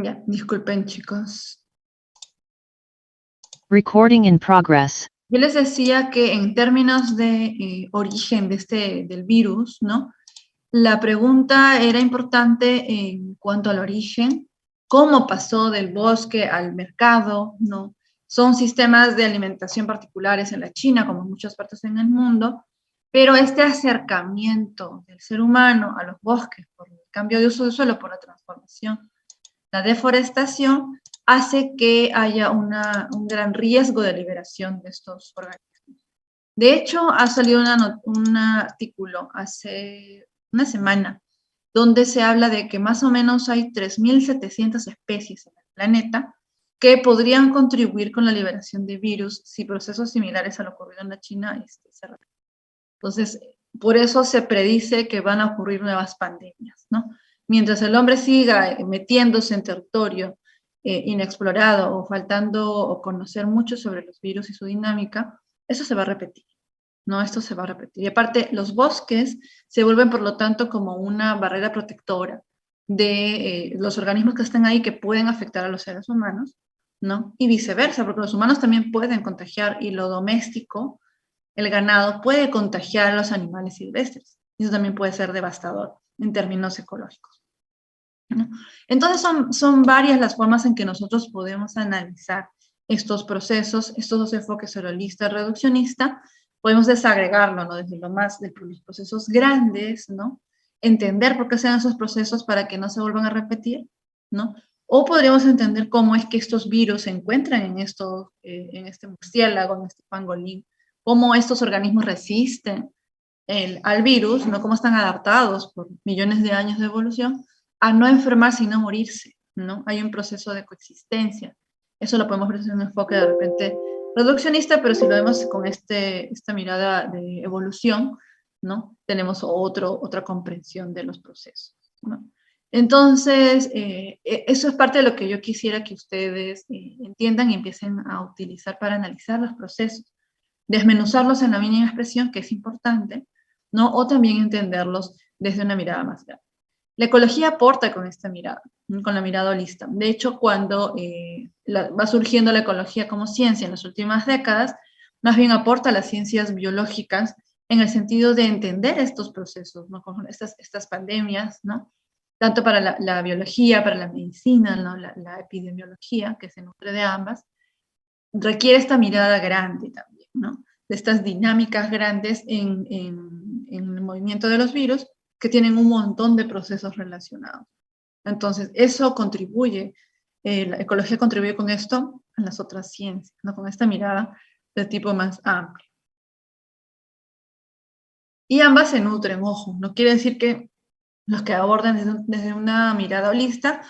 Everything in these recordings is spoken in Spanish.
Ya, disculpen, chicos. Recording in progress. Yo les decía que en términos de origen del virus, ¿no? La pregunta era importante en cuanto al origen, cómo pasó del bosque al mercado, ¿no? Son sistemas de alimentación particulares en la China, como en muchas partes en el mundo, pero este acercamiento del ser humano a los bosques por el cambio de uso de suelo, por la transformación, la deforestación, hace que haya un gran riesgo de liberación de estos organismos. De hecho, ha salido un artículo hace una semana donde se habla de que más o menos hay 3.700 especies en el planeta que podrían contribuir con la liberación de virus si procesos similares a lo ocurrido en la China se repiten. Entonces, por eso se predice que van a ocurrir nuevas pandemias, ¿no? Mientras el hombre siga metiéndose en territorio inexplorado o faltando o conocer mucho sobre los virus y su dinámica, eso se va a repetir, ¿no? Esto se va a repetir. Y aparte, los bosques se vuelven, por lo tanto, como una barrera protectora de los organismos que están ahí que pueden afectar a los seres humanos, ¿no? Y viceversa, porque los humanos también pueden contagiar y lo doméstico, el ganado, puede contagiar a los animales silvestres. Y eso también puede ser devastador en términos ecológicos, ¿no? Entonces son varias las formas en que nosotros podemos analizar estos procesos, estos dos enfoques holista y reduccionista. Podemos desagregarlo, ¿no? Desde los procesos grandes, ¿no? Entender por qué se dan esos procesos para que no se vuelvan a repetir, ¿no? O podríamos entender cómo es que estos virus se encuentran en este murciélago, en este pangolín, cómo estos organismos resisten al virus, ¿no? Cómo están adaptados por millones de años de evolución a no enfermarse y no morirse, ¿no? Hay un proceso de coexistencia. Eso lo podemos ver desde un enfoque de repente reduccionista, pero si lo vemos con esta mirada de evolución, ¿no? Tenemos otra comprensión de los procesos, ¿no? Entonces, eso es parte de lo que yo quisiera que ustedes entiendan y empiecen a utilizar para analizar los procesos, desmenuzarlos en la mínima expresión, que es importante, ¿no? O también entenderlos desde una mirada más grande. La ecología aporta con esta mirada, con la mirada holista. De hecho, cuando va surgiendo la ecología como ciencia en las últimas décadas, más bien aporta a las ciencias biológicas en el sentido de entender estos procesos, ¿no? Como estas pandemias, ¿no? Tanto para la biología, para la medicina, ¿no? La epidemiología, que se nutre de ambas, requiere esta mirada grande también, ¿no? De estas dinámicas grandes en el movimiento de los virus, que tienen un montón de procesos relacionados. Entonces, eso contribuye, la ecología contribuye con esto a las otras ciencias, ¿no? Con esta mirada de tipo más amplio. Y ambas se nutren, ojo, no quiere decir que los que abordan desde una mirada holista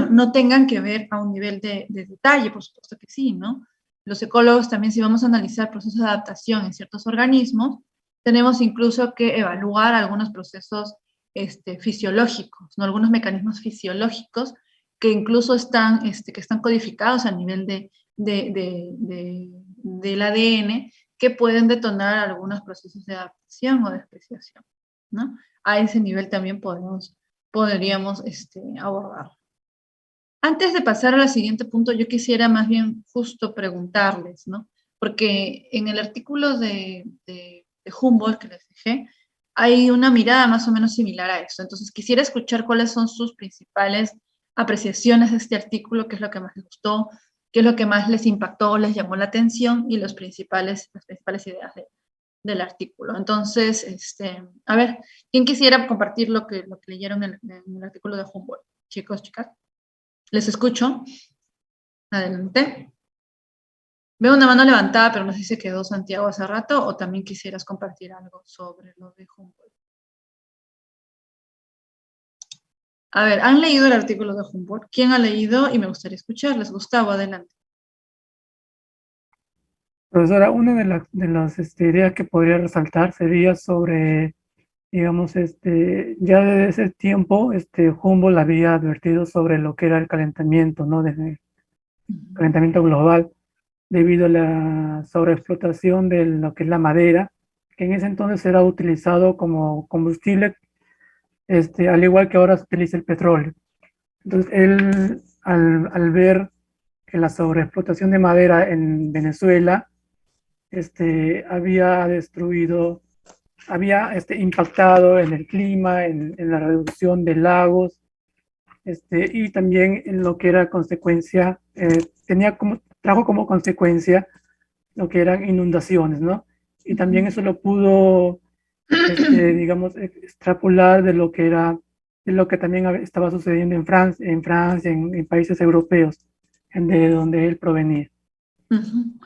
no tengan que ver a un nivel de detalle, por supuesto que sí, ¿no? Los ecólogos también, si vamos a analizar procesos de adaptación en ciertos organismos, tenemos incluso que evaluar algunos procesos fisiológicos, ¿no? Algunos mecanismos fisiológicos que incluso están codificados a nivel del ADN, que pueden detonar algunos procesos de adaptación o de especiación, ¿no? A ese nivel también podríamos abordar. Antes de pasar al siguiente punto, yo quisiera más bien justo preguntarles, ¿no? Porque en el artículo de Humboldt que les dejé, hay una mirada más o menos similar a eso. Entonces, quisiera escuchar cuáles son sus principales apreciaciones de este artículo, qué es lo que más les gustó, qué es lo que más les impactó, les llamó la atención y las principales ideas del artículo. Entonces, a ver, ¿quién quisiera compartir lo que leyeron en el artículo de Humboldt? Chicos, chicas. Les escucho. Adelante. Veo una mano levantada, pero no sé si se quedó Santiago hace rato o también quisieras compartir algo sobre lo de Humboldt. A ver, ¿han leído el artículo de Humboldt? ¿Quién ha leído? Y me gustaría escucharles. Gustavo, adelante. Profesora, una de las ideas que podría resaltar sería sobre, digamos, ya desde ese tiempo, Humboldt había advertido sobre lo que era el calentamiento, ¿no? Desde el calentamiento global, debido a la sobreexplotación de lo que es la madera, que en ese entonces era utilizado como combustible, al igual que ahora se utiliza el petróleo. Entonces, él al ver que la sobreexplotación de madera en Venezuela había destruido, había impactado en el clima, en la reducción de lagos, y también en lo que era consecuencia, trajo como consecuencia lo que eran inundaciones, ¿no? Y también eso lo pudo, digamos, extrapolar de lo que era, de lo que también estaba sucediendo en Francia, en países europeos, de donde él provenía. Ujú.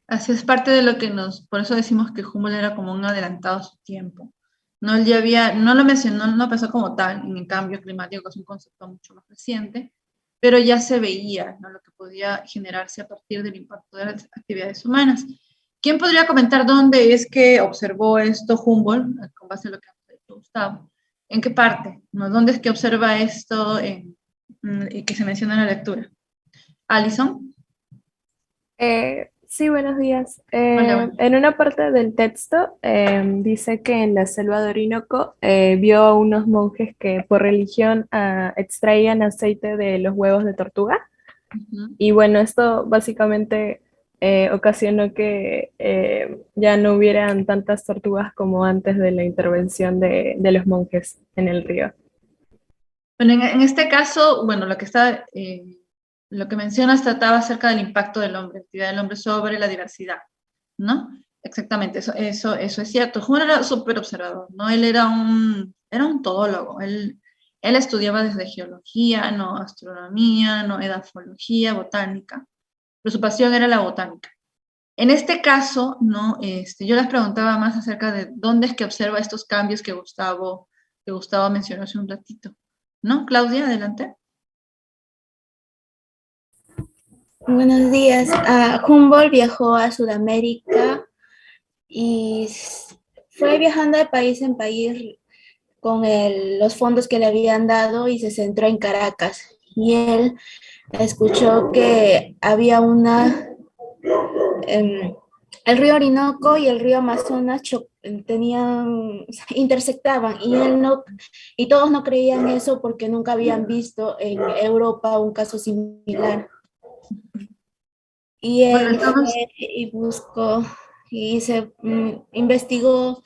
Así es parte de lo que por eso decimos que Humboldt era como un adelantado a su tiempo. No, él ya había, no lo mencionó, no pensó como tal en el cambio climático, que es un concepto mucho más reciente, pero ya se veía, ¿no?, lo que podía generarse a partir del impacto de las actividades humanas. ¿Quién podría comentar dónde es que observó esto Humboldt, con base en lo que ha dicho Gustavo? ¿En qué parte? ¿No? ¿Dónde es que observa esto y que se menciona en la lectura? ¿Alison? Sí, buenos días. Hola, bueno. En una parte del texto dice que en la selva de Orinoco vio a unos monjes que por religión extraían aceite de los huevos de tortuga. Uh-huh. Y bueno, esto básicamente ocasionó que ya no hubieran tantas tortugas como antes de la intervención de los monjes en el río. Bueno, en este caso, bueno, lo que mencionas trataba acerca del impacto del hombre, la actividad del hombre sobre la diversidad, ¿no? Exactamente, eso es cierto. Juan era súper observador, ¿no? Él era un todólogo, él estudiaba desde geología, no astronomía, no edafología, botánica, pero su pasión era la botánica. En este caso, ¿no? Yo les preguntaba más acerca de dónde es que observa estos cambios que Gustavo mencionó hace un ratito. ¿No? Claudia, adelante. Buenos días. Humboldt viajó a Sudamérica y fue viajando de país en país con los fondos que le habían dado y se centró en Caracas. Y él escuchó que había el río Orinoco y el río Amazonas intersectaban y todos no creían eso porque nunca habían visto en Europa un caso similar. Y Bueno, él estamos, fue y buscó y investigó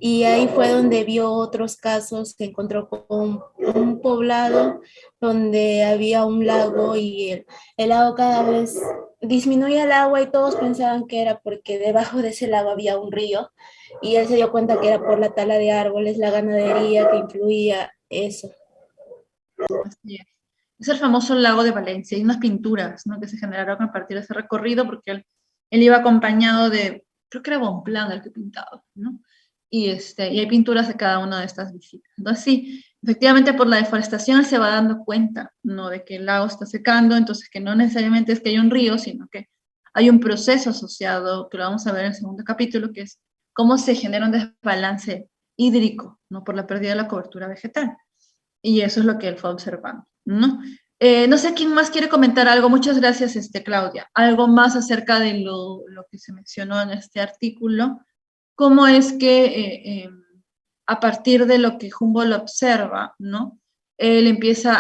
y ahí fue donde vio otros casos, se encontró con un poblado donde había un lago y el lago cada vez disminuía el agua y todos pensaban que era porque debajo de ese lago había un río y él se dio cuenta que era por la tala de árboles, la ganadería que influía eso. así es el famoso lago de Valencia. Hay unas pinturas, ¿no?, que se generaron a partir de ese recorrido, porque él iba acompañado de, creo que era Bonpland el que pintaba, ¿no? Y hay pinturas de cada una de estas visitas. Entonces, sí, efectivamente por la deforestación él se va dando cuenta, ¿no?, de que el lago está secando, entonces que no necesariamente es que hay un río, sino que hay un proceso asociado, que lo vamos a ver en el segundo capítulo, que es cómo se genera un desbalance hídrico, ¿no?, por la pérdida de la cobertura vegetal. Y eso es lo que él fue observando, ¿no? No sé quién más quiere comentar algo. Muchas gracias, Claudia. Algo más acerca de lo que se mencionó en este artículo. ¿Cómo es que a partir de lo que Humboldt observa, ¿no?, él empieza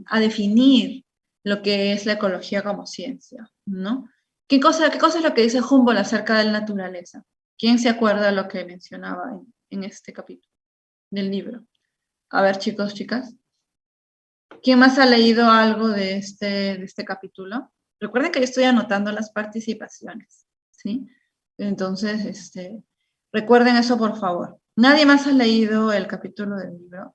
a definir lo que es la ecología como ciencia, ¿no? ¿Qué cosa es lo que dice Humboldt acerca de la naturaleza? ¿Quién se acuerda de lo que mencionaba en este capítulo del libro? A ver, chicos, chicas. ¿Quién más ha leído algo de este capítulo? Recuerden que yo estoy anotando las participaciones, ¿sí? Entonces, recuerden eso, por favor. Nadie más ha leído el capítulo del libro,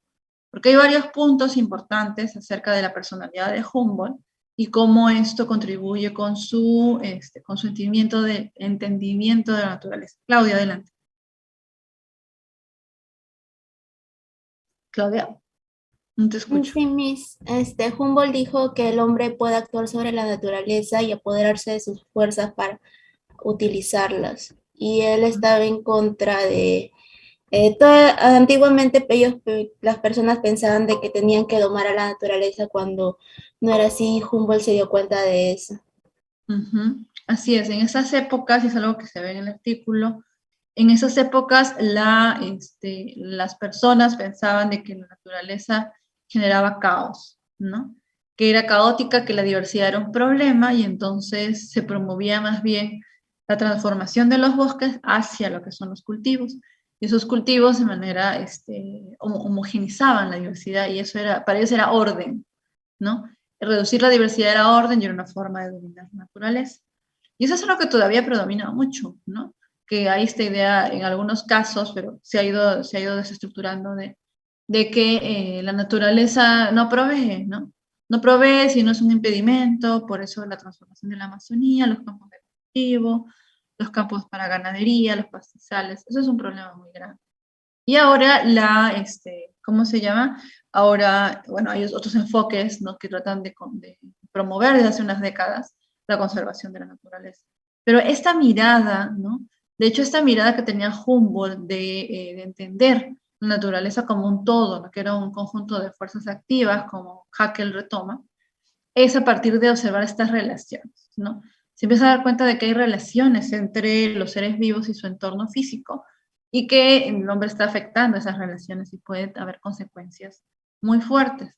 porque hay varios puntos importantes acerca de la personalidad de Humboldt y cómo esto contribuye con su entendimiento de la naturaleza. Claudia, adelante. Claudia, no te escucho. Sí, Humboldt dijo que el hombre puede actuar sobre la naturaleza y apoderarse de sus fuerzas para utilizarlas. Y él estaba en contra de antiguamente las personas pensaban de que tenían que domar a la naturaleza cuando no era así. Humboldt se dio cuenta de eso. Ujú. Así es, en esas épocas, y es algo que se ve en el artículo, en esas épocas las personas pensaban de que la naturaleza generaba caos, ¿no? que era caótica, que la diversidad era un problema y entonces se promovía más bien la transformación de los bosques hacia lo que son los cultivos. Y esos cultivos de manera homogenizaban la diversidad y eso era, para ellos era orden, ¿no? Reducir la diversidad era orden y era una forma de dominar la naturaleza. Y eso es lo que todavía predomina mucho, ¿no? Que hay esta idea en algunos casos, pero se ha ido desestructurando de que la naturaleza no provee, ¿no? No provee si no es un impedimento, por eso la transformación de la Amazonía, los campos de cultivo, los campos para ganadería, los pastizales, eso es un problema muy grande. Y ahora ¿cómo se llama? Ahora, bueno, hay otros enfoques, ¿no? Que tratan de promover desde hace unas décadas la conservación de la naturaleza. Pero esta mirada, ¿no? De hecho, esta mirada que tenía Humboldt de entender la naturaleza como un todo, ¿no? Que era un conjunto de fuerzas activas, como Haeckel retoma, es a partir de observar estas relaciones, ¿no? Se empieza a dar cuenta de que hay relaciones entre los seres vivos y su entorno físico, y que el hombre está afectando esas relaciones y puede haber consecuencias muy fuertes.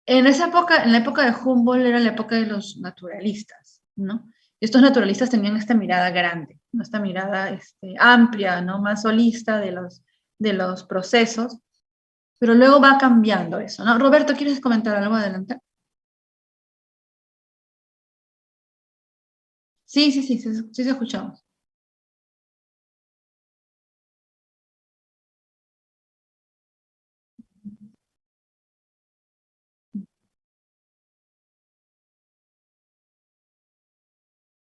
En esa época, en la época de Humboldt, era la época de los naturalistas, ¿no? Estos naturalistas tenían esta mirada grande, ¿no? Esta mirada amplia, ¿no? Más holista de los procesos, pero luego va cambiando eso, ¿no? Roberto, ¿quieres comentar algo? Adelante. Sí, sí, sí, sí, sí, escuchamos.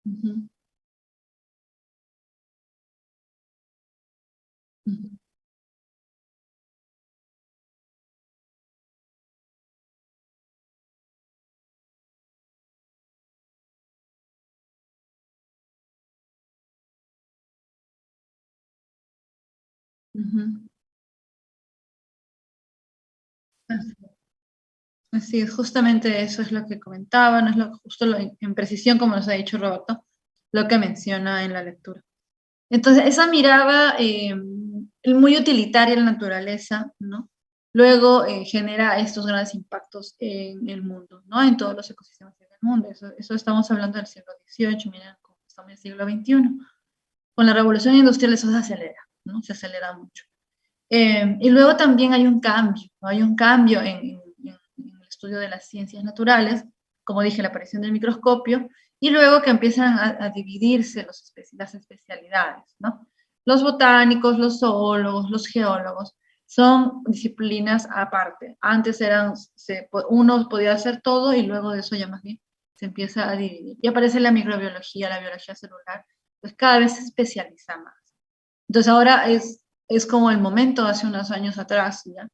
Ujú, ujú, ujú. Así es, justamente eso es lo que comentaba, no es justo en precisión, como nos ha dicho Roberto, lo que menciona en la lectura. Entonces, esa mirada muy utilitaria en la naturaleza, ¿no? Luego genera estos grandes impactos en el mundo, ¿no? En todos los ecosistemas del mundo. Eso estamos hablando del siglo XVIII, miren cómo estamos en el siglo XXI. Con la revolución industrial eso se acelera, ¿no? Se acelera mucho. Y luego también hay un cambio, ¿no? Hay un cambio en el estudio de las ciencias naturales, como dije, la aparición del microscopio, y luego que empiezan a dividirse las especialidades, ¿no? Los botánicos, los zoólogos, los geólogos, son disciplinas aparte. Antes uno podía hacer todo y luego de eso ya más bien se empieza a dividir. Y aparece la microbiología, la biología celular, pues cada vez se especializa más. Entonces ahora es como el momento hace unos años atrás, ¿ya?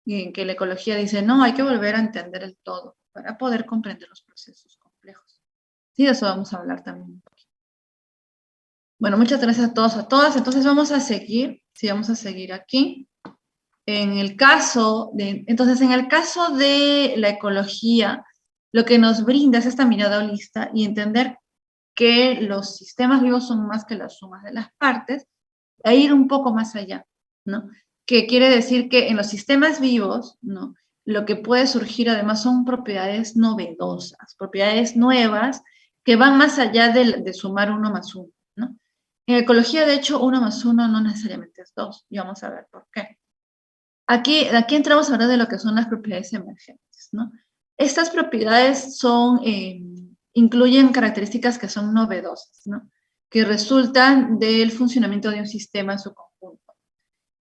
En que la ecología dice, no, hay que volver a entender el todo para poder comprender los procesos complejos. Sí, de eso vamos a hablar también un poquito. Bueno, muchas gracias a todos, a todas. Entonces vamos a seguir, sí, vamos a seguir aquí. Entonces, en el caso de la ecología, lo que nos brinda es esta mirada holista y entender que los sistemas vivos son más que las sumas de las partes, e ir un poco más allá, ¿no? Que quiere decir que en los sistemas vivos, ¿no? Lo que puede surgir además son propiedades novedosas, propiedades nuevas que van más allá de sumar uno más uno, ¿no? En ecología, de hecho, uno más uno no necesariamente es dos, y vamos a ver por qué. Aquí entramos a hablar de lo que son las propiedades emergentes, ¿no? Estas propiedades incluyen características que son novedosas, ¿no? Que resultan del funcionamiento de un sistema en su conjunto.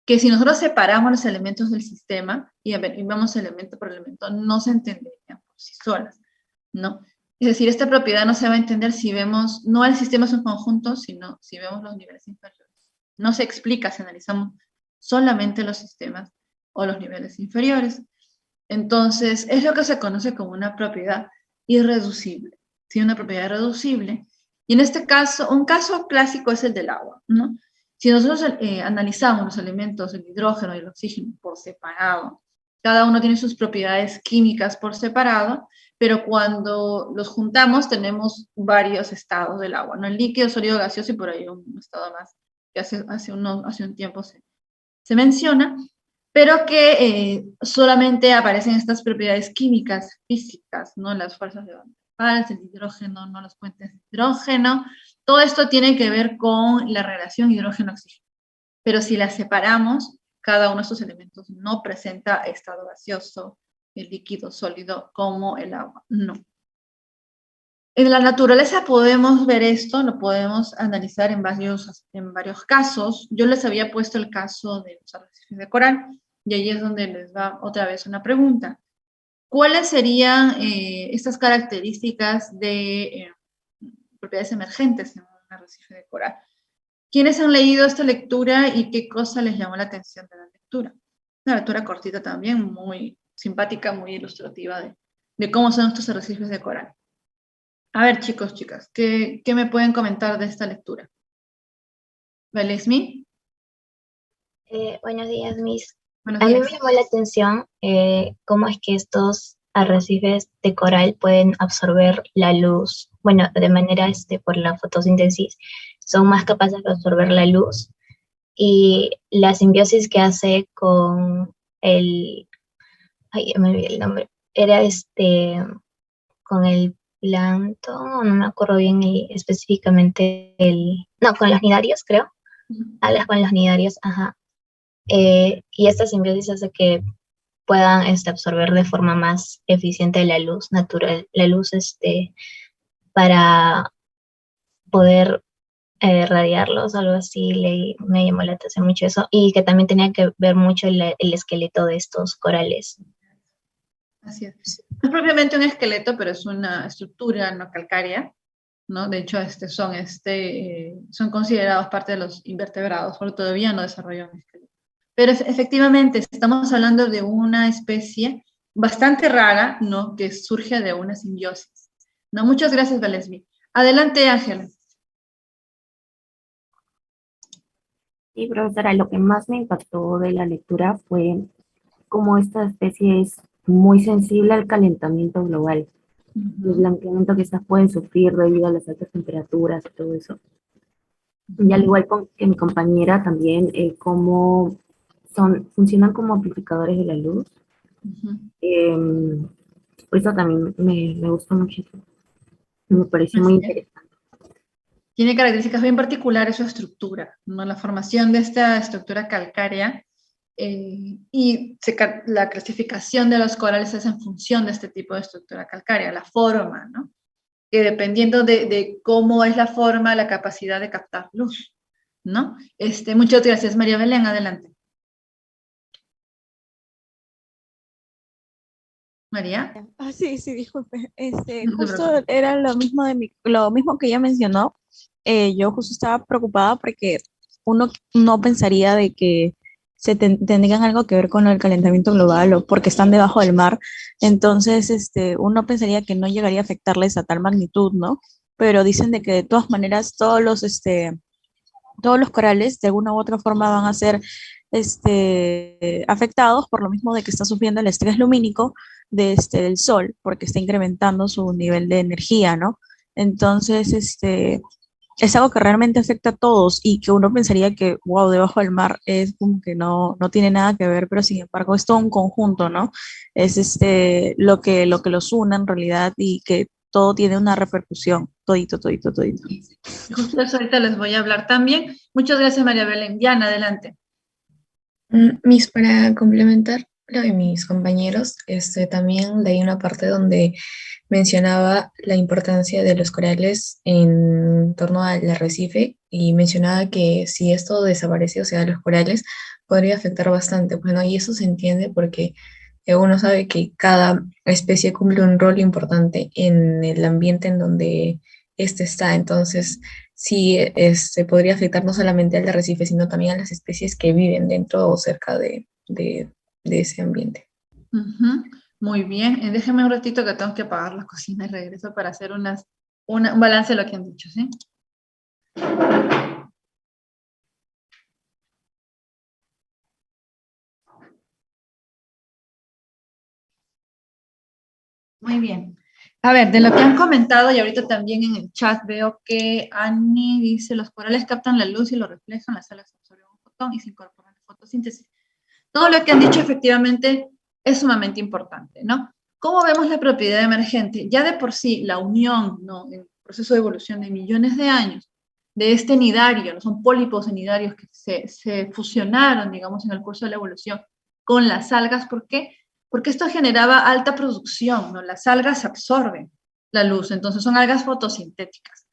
Que si nosotros separamos los elementos del sistema y vemos elemento por elemento, no se entenderían por sí solas, ¿no? Es decir, esta propiedad no se va a entender si vemos, no el sistema en su conjunto, sino si vemos los niveles inferiores. No se explica si analizamos solamente los sistemas o los niveles inferiores. Entonces, es lo que se conoce como una propiedad irreducible, ¿sí? Una propiedad irreducible. Y en este caso, un caso clásico es el del agua, ¿no? Si nosotros analizamos los elementos, el hidrógeno y el oxígeno por separado, cada uno tiene sus propiedades químicas por separado, pero cuando los juntamos tenemos varios estados del agua, ¿no? El líquido, sólido, gaseoso y por ahí un estado más que hace un tiempo se menciona. pero que solamente aparecen estas propiedades químicas, físicas, ¿no? Las fuerzas de Van der Waals, el hidrógeno, ¿no? Los puentes de hidrógeno. Todo esto tiene que ver con la relación hidrógeno-oxígeno. Pero si las separamos, cada uno de estos elementos no presenta estado gaseoso, el líquido, sólido, como el agua, no. En la naturaleza podemos ver esto, lo podemos analizar en varios casos. Yo les había puesto el caso de los arrecifes de coral, y ahí es donde les va otra vez una pregunta. ¿Cuáles serían estas características de propiedades emergentes en un arrecife de coral? ¿Quiénes han leído esta lectura y qué cosa les llamó la atención de la lectura? Una lectura cortita también, muy simpática, muy ilustrativa de cómo son estos arrecifes de coral. A ver, chicos, chicas, ¿qué me pueden comentar de esta lectura? ¿Valesmi? Buenos días, Miss. Buenos A mí me días. llamó la atención cómo es que estos arrecifes de coral pueden absorber la luz. Bueno, de manera por la fotosíntesis, son más capaces de absorber la luz. Y la simbiosis que hace con ay, me olvidé el nombre, era con el plancton, no me acuerdo bien específicamente no, con los nidarios, creo. Hablas con los nidarios, ajá. Y esta simbiosis hace que puedan absorber de forma más eficiente la luz natural, la luz para poder radiarlos, algo así, me llamó la atención mucho eso, y que también tenía que ver mucho el esqueleto de estos corales. Así es. No es propiamente un esqueleto, pero es una estructura no calcárea, ¿no? De hecho, son considerados parte de los invertebrados, porque todavía no desarrollan un esqueleto. Pero efectivamente, estamos hablando de una especie bastante rara, ¿no? Que surge de una simbiosis. ¿No? Muchas gracias, Valesmi. Adelante, Ángela. Sí, profesora, lo que más me impactó de la lectura fue cómo esta especie es muy sensible al calentamiento global. El blanqueamiento que estas pueden sufrir debido a las altas temperaturas y todo eso. Y al igual que mi compañera también, cómo funcionan como amplificadores de la luz. Por eso también me gustó muchísimo. Me pareció muy interesante. Tiene características bien particulares su estructura, ¿no? La formación de esta estructura calcárea y la clasificación de los corales es en función de este tipo de estructura calcárea, la forma, ¿no? Que dependiendo de cómo es la forma, la capacidad de captar luz, ¿no? Muchas gracias, María Belén, adelante. María. Sí, disculpe. No te Justo preocupes. era lo mismo que ella mencionó. Yo justo estaba preocupada porque uno no pensaría de que tendrían algo que ver con el calentamiento global o porque están debajo del mar. Entonces, uno pensaría que no llegaría a afectarles a tal magnitud, ¿no? Pero dicen de que de todas maneras todos los corales de alguna u otra forma van a ser afectados por lo mismo de que está sufriendo el estrés lumínico del sol, porque está incrementando su nivel de energía, ¿no? Entonces, es algo que realmente afecta a todos y que uno pensaría que, wow, debajo del mar es como que no tiene nada que ver, pero sin embargo es todo un conjunto, ¿no? Es lo que los une en realidad y que todo tiene una repercusión, todito. Justo eso ahorita les voy a hablar también. Muchas gracias, María Belén. Diana, adelante. Miss, para complementar lo de mis compañeros, también leí una parte donde mencionaba la importancia de los corales en torno al arrecife y mencionaba que si esto desaparece, o sea, los corales, podría afectar bastante. Bueno, y eso se entiende porque uno sabe que cada especie cumple un rol importante en el ambiente en donde éste está. Entonces, sí, podría afectar no solamente al arrecife, sino también a las especies que viven dentro o cerca de ese ambiente. Muy bien. Déjenme un ratito que tengo que apagar la cocina y regreso para hacer un balance de lo que han dicho, ¿sí? Muy bien. A ver, de lo que han comentado y ahorita también en el chat veo que Annie dice, los corales captan la luz y lo reflejan, las alas absorben un fotón y se incorporan a la fotosíntesis. Todo lo que han dicho efectivamente es sumamente importante, ¿no? ¿Cómo vemos la propiedad emergente? Ya de por sí, la unión, ¿no? En el proceso de evolución de millones de años, de este nidario, ¿no? Son pólipos nidarios que se fusionaron, digamos, en el curso de la evolución con las algas. ¿Por qué? Porque esto generaba alta producción, ¿no? Las algas absorben la luz, entonces son algas fotosintéticas.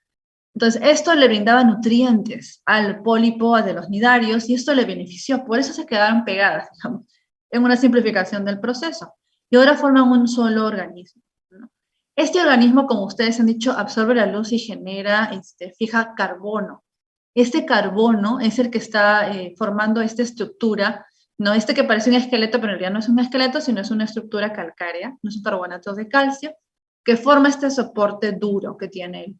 Entonces, esto le brindaba nutrientes al pólipo de los nidarios y esto le benefició, por eso se quedaron pegadas, digamos, en una simplificación del proceso. Y ahora forman un solo organismo, ¿no? Este organismo, como ustedes han dicho, absorbe la luz y genera, fija carbono. Este carbono es el que está formando esta estructura, ¿no? Este que parece un esqueleto, pero en realidad no es un esqueleto, sino es una estructura calcárea, no son carbonatos de calcio, que forma este soporte duro que tiene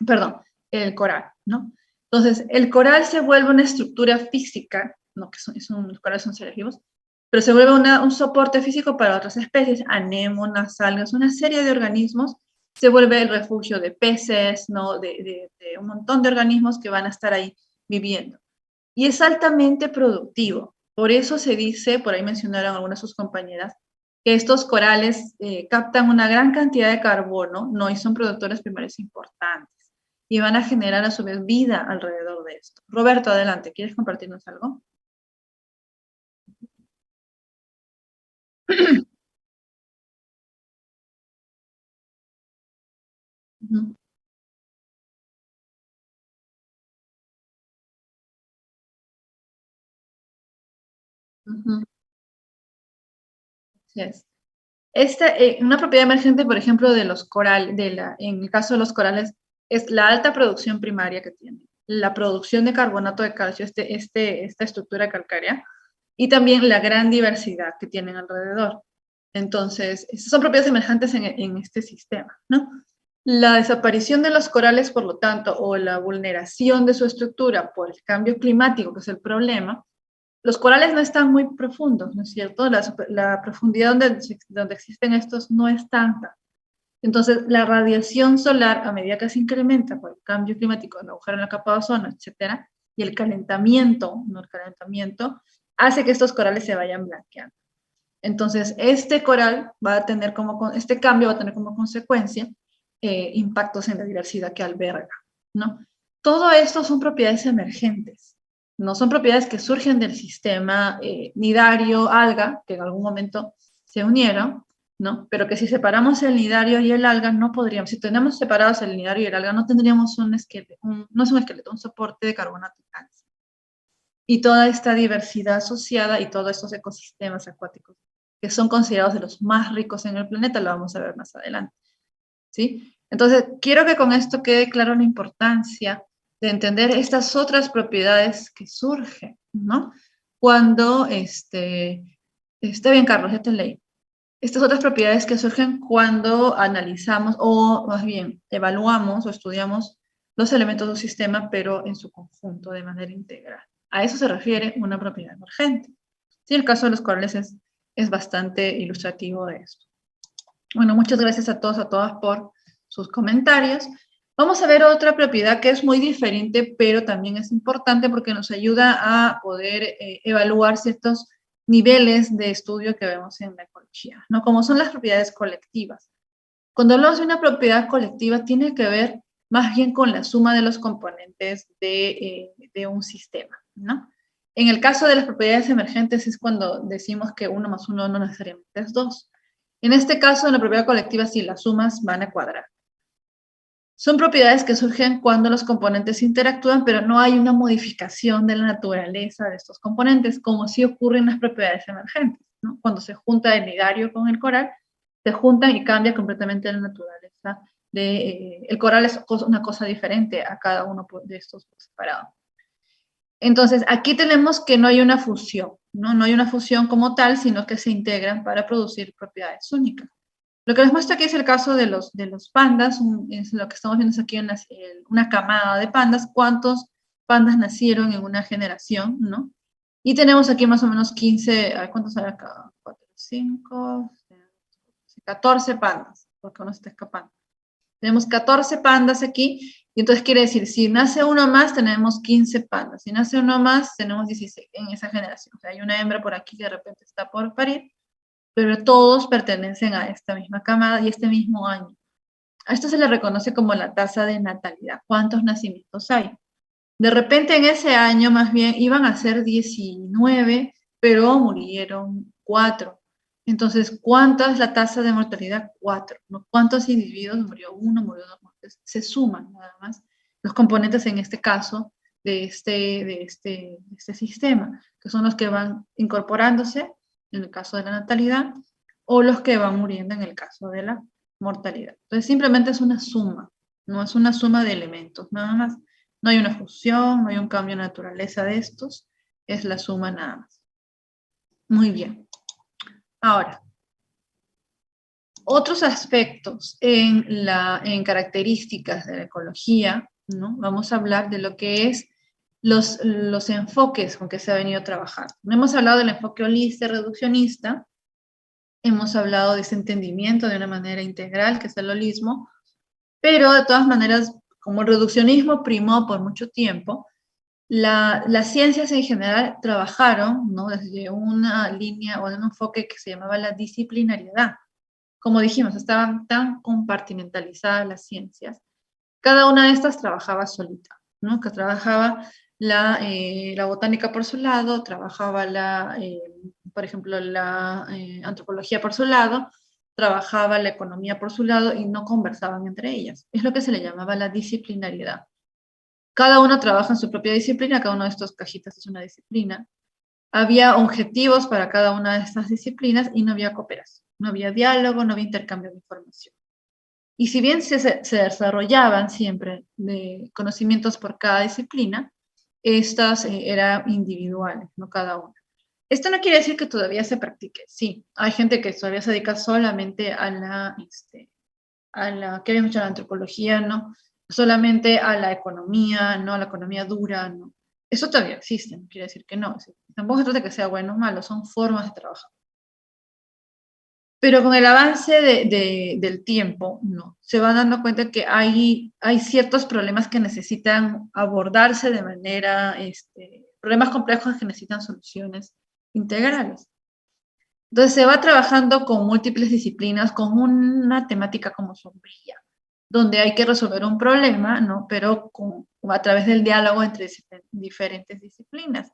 perdón, el coral, ¿no? Entonces, el coral se vuelve una estructura física, ¿no? Que los corales son seres vivos, pero se vuelve un soporte físico para otras especies, anémonas, algas, una serie de organismos, se vuelve el refugio de peces, ¿no? De un montón de organismos que van a estar ahí viviendo. Y es altamente productivo. Por eso se dice, por ahí mencionaron algunas de sus compañeras, que estos corales captan una gran cantidad de carbono, ¿no? Y son productores primarios importantes. Y van a generar a su vez vida alrededor de esto. Roberto, adelante, ¿quieres compartirnos algo? Ujú. Ujú. Así es. Una propiedad emergente, por ejemplo, de los corales, en el caso de los corales, es la alta producción primaria que tienen, la producción de carbonato de calcio, esta estructura calcárea, y también la gran diversidad que tienen alrededor. Entonces, estas son propiedades emergentes en este sistema, ¿no? La desaparición de los corales, por lo tanto, o la vulneración de su estructura por el cambio climático, que es el problema, los corales no están muy profundos, ¿no es cierto? La profundidad donde existen estos no es tanta. Entonces, la radiación solar, a medida que se incrementa por el cambio climático, el agujero en la capa de ozono, etcétera, y el calentamiento, ¿no? El calentamiento, hace que estos corales se vayan blanqueando. Entonces, este cambio va a tener como consecuencia impactos en la diversidad que alberga, ¿no? Todo esto son propiedades emergentes, no son propiedades que surgen del sistema nidario, alga, que en algún momento se unieron, ¿no? Pero que si separamos el nidario y el alga, no podríamos, si tenemos separados el nidario y el alga, no tendríamos un esqueleto, no es un esqueleto, un soporte de carbonato de calcio. Y toda esta diversidad asociada y todos estos ecosistemas acuáticos que son considerados de los más ricos en el planeta, lo vamos a ver más adelante, ¿sí? Entonces, quiero que con esto quede claro la importancia de entender estas otras propiedades que surgen, ¿no? Cuando, está bien, Carlos, ya te leí. Estas otras propiedades que surgen cuando analizamos, o más bien, evaluamos o estudiamos los elementos de un sistema, pero en su conjunto, de manera integral. A eso se refiere una propiedad emergente. Sí, el caso de los corales es bastante ilustrativo de esto. Bueno, muchas gracias a todos, a todas por sus comentarios. Vamos a ver otra propiedad que es muy diferente, pero también es importante porque nos ayuda a poder evaluar ciertos niveles de estudio que vemos en la ecología, ¿no? Como son las propiedades colectivas. Cuando hablamos de una propiedad colectiva, tiene que ver más bien con la suma de los componentes de un sistema, ¿no? En el caso de las propiedades emergentes es cuando decimos que 1 más 1 no necesariamente es 2. En este caso, en la propiedad colectiva, sí, las sumas van a cuadrar. Son propiedades que surgen cuando los componentes interactúan, pero no hay una modificación de la naturaleza de estos componentes, como sí ocurre en las propiedades emergentes, ¿no? Cuando se junta el nidario con el coral, se juntan y cambia completamente la naturaleza el coral es una cosa diferente a cada uno de estos por separado. Entonces, aquí tenemos que no hay una fusión, ¿no? No hay una fusión como tal, sino que se integran para producir propiedades únicas. Lo que les muestro aquí es el caso de los pandas, es lo que estamos viendo es aquí una camada de pandas, cuántos pandas nacieron en una generación, ¿no? Y tenemos aquí más o menos 15, ¿cuántos hay acá? 4, 5, 14 pandas, porque uno se está escapando. Tenemos 14 pandas aquí, y entonces quiere decir, si nace uno más, tenemos 15 pandas. Si nace uno más, tenemos 16 en esa generación. O sea, hay una hembra por aquí que de repente está por parir, pero todos pertenecen a esta misma camada y este mismo año. A esto se le reconoce como la tasa de natalidad. ¿Cuántos nacimientos hay? De repente en ese año más bien iban a ser 19, pero murieron 4. Entonces, ¿cuánta es la tasa de mortalidad? 4. ¿No? ¿Cuántos individuos? Murió 1, murió 2. Se suman nada más los componentes en este caso de este sistema, que son los que van incorporándose en el caso de la natalidad o los que van muriendo en el caso de la mortalidad. Entonces, simplemente es una suma, no es una suma de elementos, nada más. No hay una fusión, no hay un cambio de naturaleza de estos, es la suma nada más. Muy bien. Ahora, otros aspectos en características de la ecología, ¿no? Vamos a hablar de lo que es los enfoques con que se ha venido trabajando. Hemos hablado del enfoque holista y reduccionista, hemos hablado de ese entendimiento de una manera integral, que es el holismo, pero de todas maneras, como el reduccionismo primó por mucho tiempo, las ciencias en general trabajaron, ¿no? Desde una línea o un enfoque que se llamaba la disciplinariedad. Como dijimos, estaban tan compartimentalizadas las ciencias. Cada una de estas trabajaba solita, ¿no? Que trabajaba la botánica por su lado, trabajaba por ejemplo, la antropología por su lado, trabajaba la economía por su lado y no conversaban entre ellas. Es lo que se le llamaba la disciplinariedad. Cada uno trabaja en su propia disciplina, cada una de estas cajitas es una disciplina. Había objetivos para cada una de estas disciplinas y no había cooperación, no había diálogo, no había intercambio de información. Y si bien se desarrollaban siempre de conocimientos por cada disciplina, estas eran individuales, no cada una. Esto no quiere decir que todavía se practique, sí. Hay gente que todavía se dedica solamente a la que habíamos dicho, a la antropología, ¿no? Solamente a la economía, ¿no? A la economía dura, ¿no? Eso todavía existe, no quiere decir que no. Tampoco se trata de que sea bueno o malo, son formas de trabajar. Pero con el avance del tiempo, no, se van dando cuenta que hay ciertos problemas que necesitan abordarse de manera, problemas complejos que necesitan soluciones integrales. Entonces se va trabajando con múltiples disciplinas, con una temática como sombría, donde hay que resolver un problema, ¿no? Pero a través del diálogo entre diferentes disciplinas.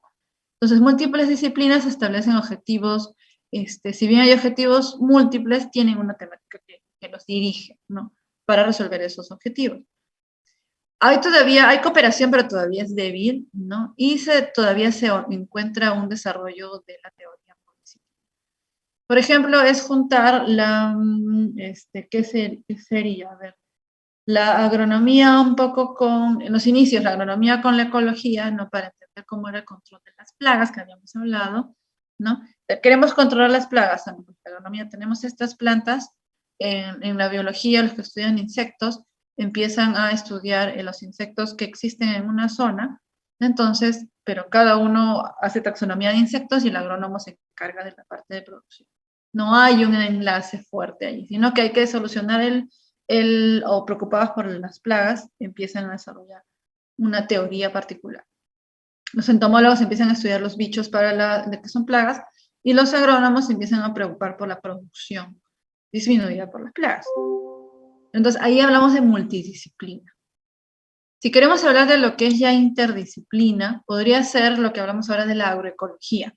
Entonces, múltiples disciplinas establecen objetivos, si bien hay objetivos múltiples, tienen una temática que los dirige, ¿no? Para resolver esos objetivos. Hay cooperación, pero todavía es débil, ¿no? Y todavía se encuentra un desarrollo de la teoría. Por ejemplo, es juntar ¿qué sería? A ver, la agronomía un poco en los inicios, la agronomía con la ecología, ¿no? Para entender cómo era el control de las plagas que habíamos hablado, ¿no? Queremos controlar las plagas, en la agronomía tenemos estas plantas, en la biología los que estudian insectos empiezan a estudiar los insectos que existen en una zona, entonces, pero cada uno hace taxonomía de insectos y el agrónomo se encarga de la parte de producción. No hay un enlace fuerte ahí, sino que hay que solucionar o preocupados por las plagas, empiezan a desarrollar una teoría particular. Los entomólogos empiezan a estudiar los bichos de que son plagas, y los agrónomos empiezan a preocupar por la producción disminuida por las plagas. Entonces, ahí hablamos de multidisciplina. Si queremos hablar de lo que es ya interdisciplina, podría ser lo que hablamos ahora de la agroecología,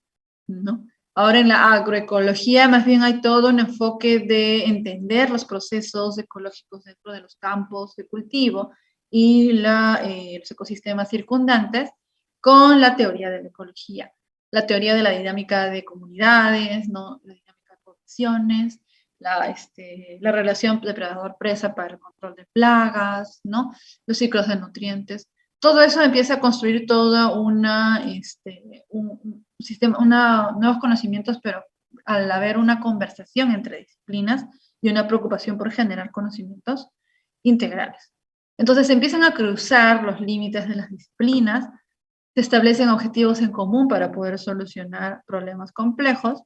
¿no? Ahora en la agroecología más bien hay todo un enfoque de entender los procesos ecológicos dentro de los campos de cultivo y los ecosistemas circundantes con la teoría de la ecología, la teoría de la dinámica de comunidades, ¿no? La dinámica de poblaciones, la relación depredador-presa para el control de plagas, ¿no? Los ciclos de nutrientes. Todo eso empieza a construir toda un sistema, nuevos conocimientos, pero al haber una conversación entre disciplinas y una preocupación por generar conocimientos integrales. Entonces se empiezan a cruzar los límites de las disciplinas, se establecen objetivos en común para poder solucionar problemas complejos,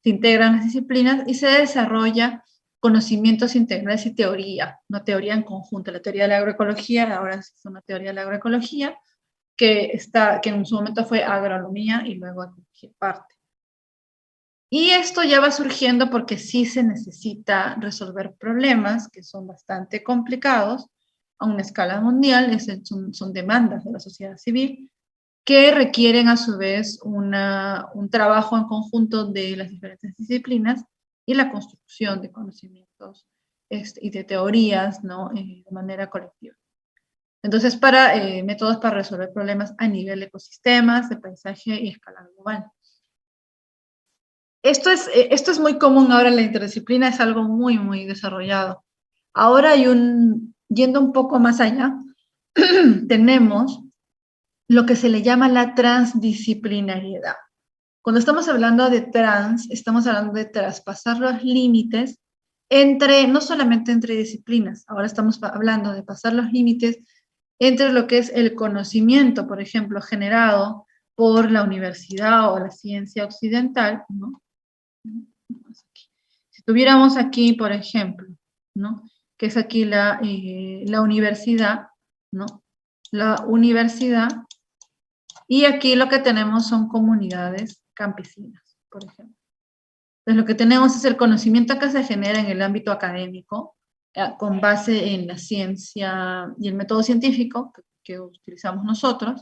se integran las disciplinas y se desarrolla conocimientos integrales y teoría, una teoría en conjunto. La teoría de la agroecología ahora es una teoría de la agroecología que en su momento fue agronomía y luego ecología parte. Y esto ya va surgiendo porque sí se necesita resolver problemas que son bastante complicados a una escala mundial, son demandas de la sociedad civil que requieren a su vez un trabajo en conjunto de las diferentes disciplinas y la construcción de conocimientos y de teorías, ¿no? De manera colectiva. Entonces, métodos para resolver problemas a nivel de ecosistemas, de paisaje y escala global. Esto es muy común ahora en la interdisciplina, es algo muy, muy desarrollado. Ahora yendo un poco más allá, tenemos lo que se le llama la transdisciplinariedad. Cuando estamos hablando de estamos hablando de traspasar los límites no solamente entre disciplinas, ahora estamos hablando de pasar los límites entre lo que es el conocimiento, por ejemplo, generado por la universidad o la ciencia occidental, ¿no? Si tuviéramos aquí, por ejemplo, ¿no? Que es aquí la universidad, ¿no? La universidad, y aquí lo que tenemos son comunidades campesinas, por ejemplo. Entonces, lo que tenemos es el conocimiento que se genera en el ámbito académico, con base en la ciencia y el método científico que utilizamos nosotros,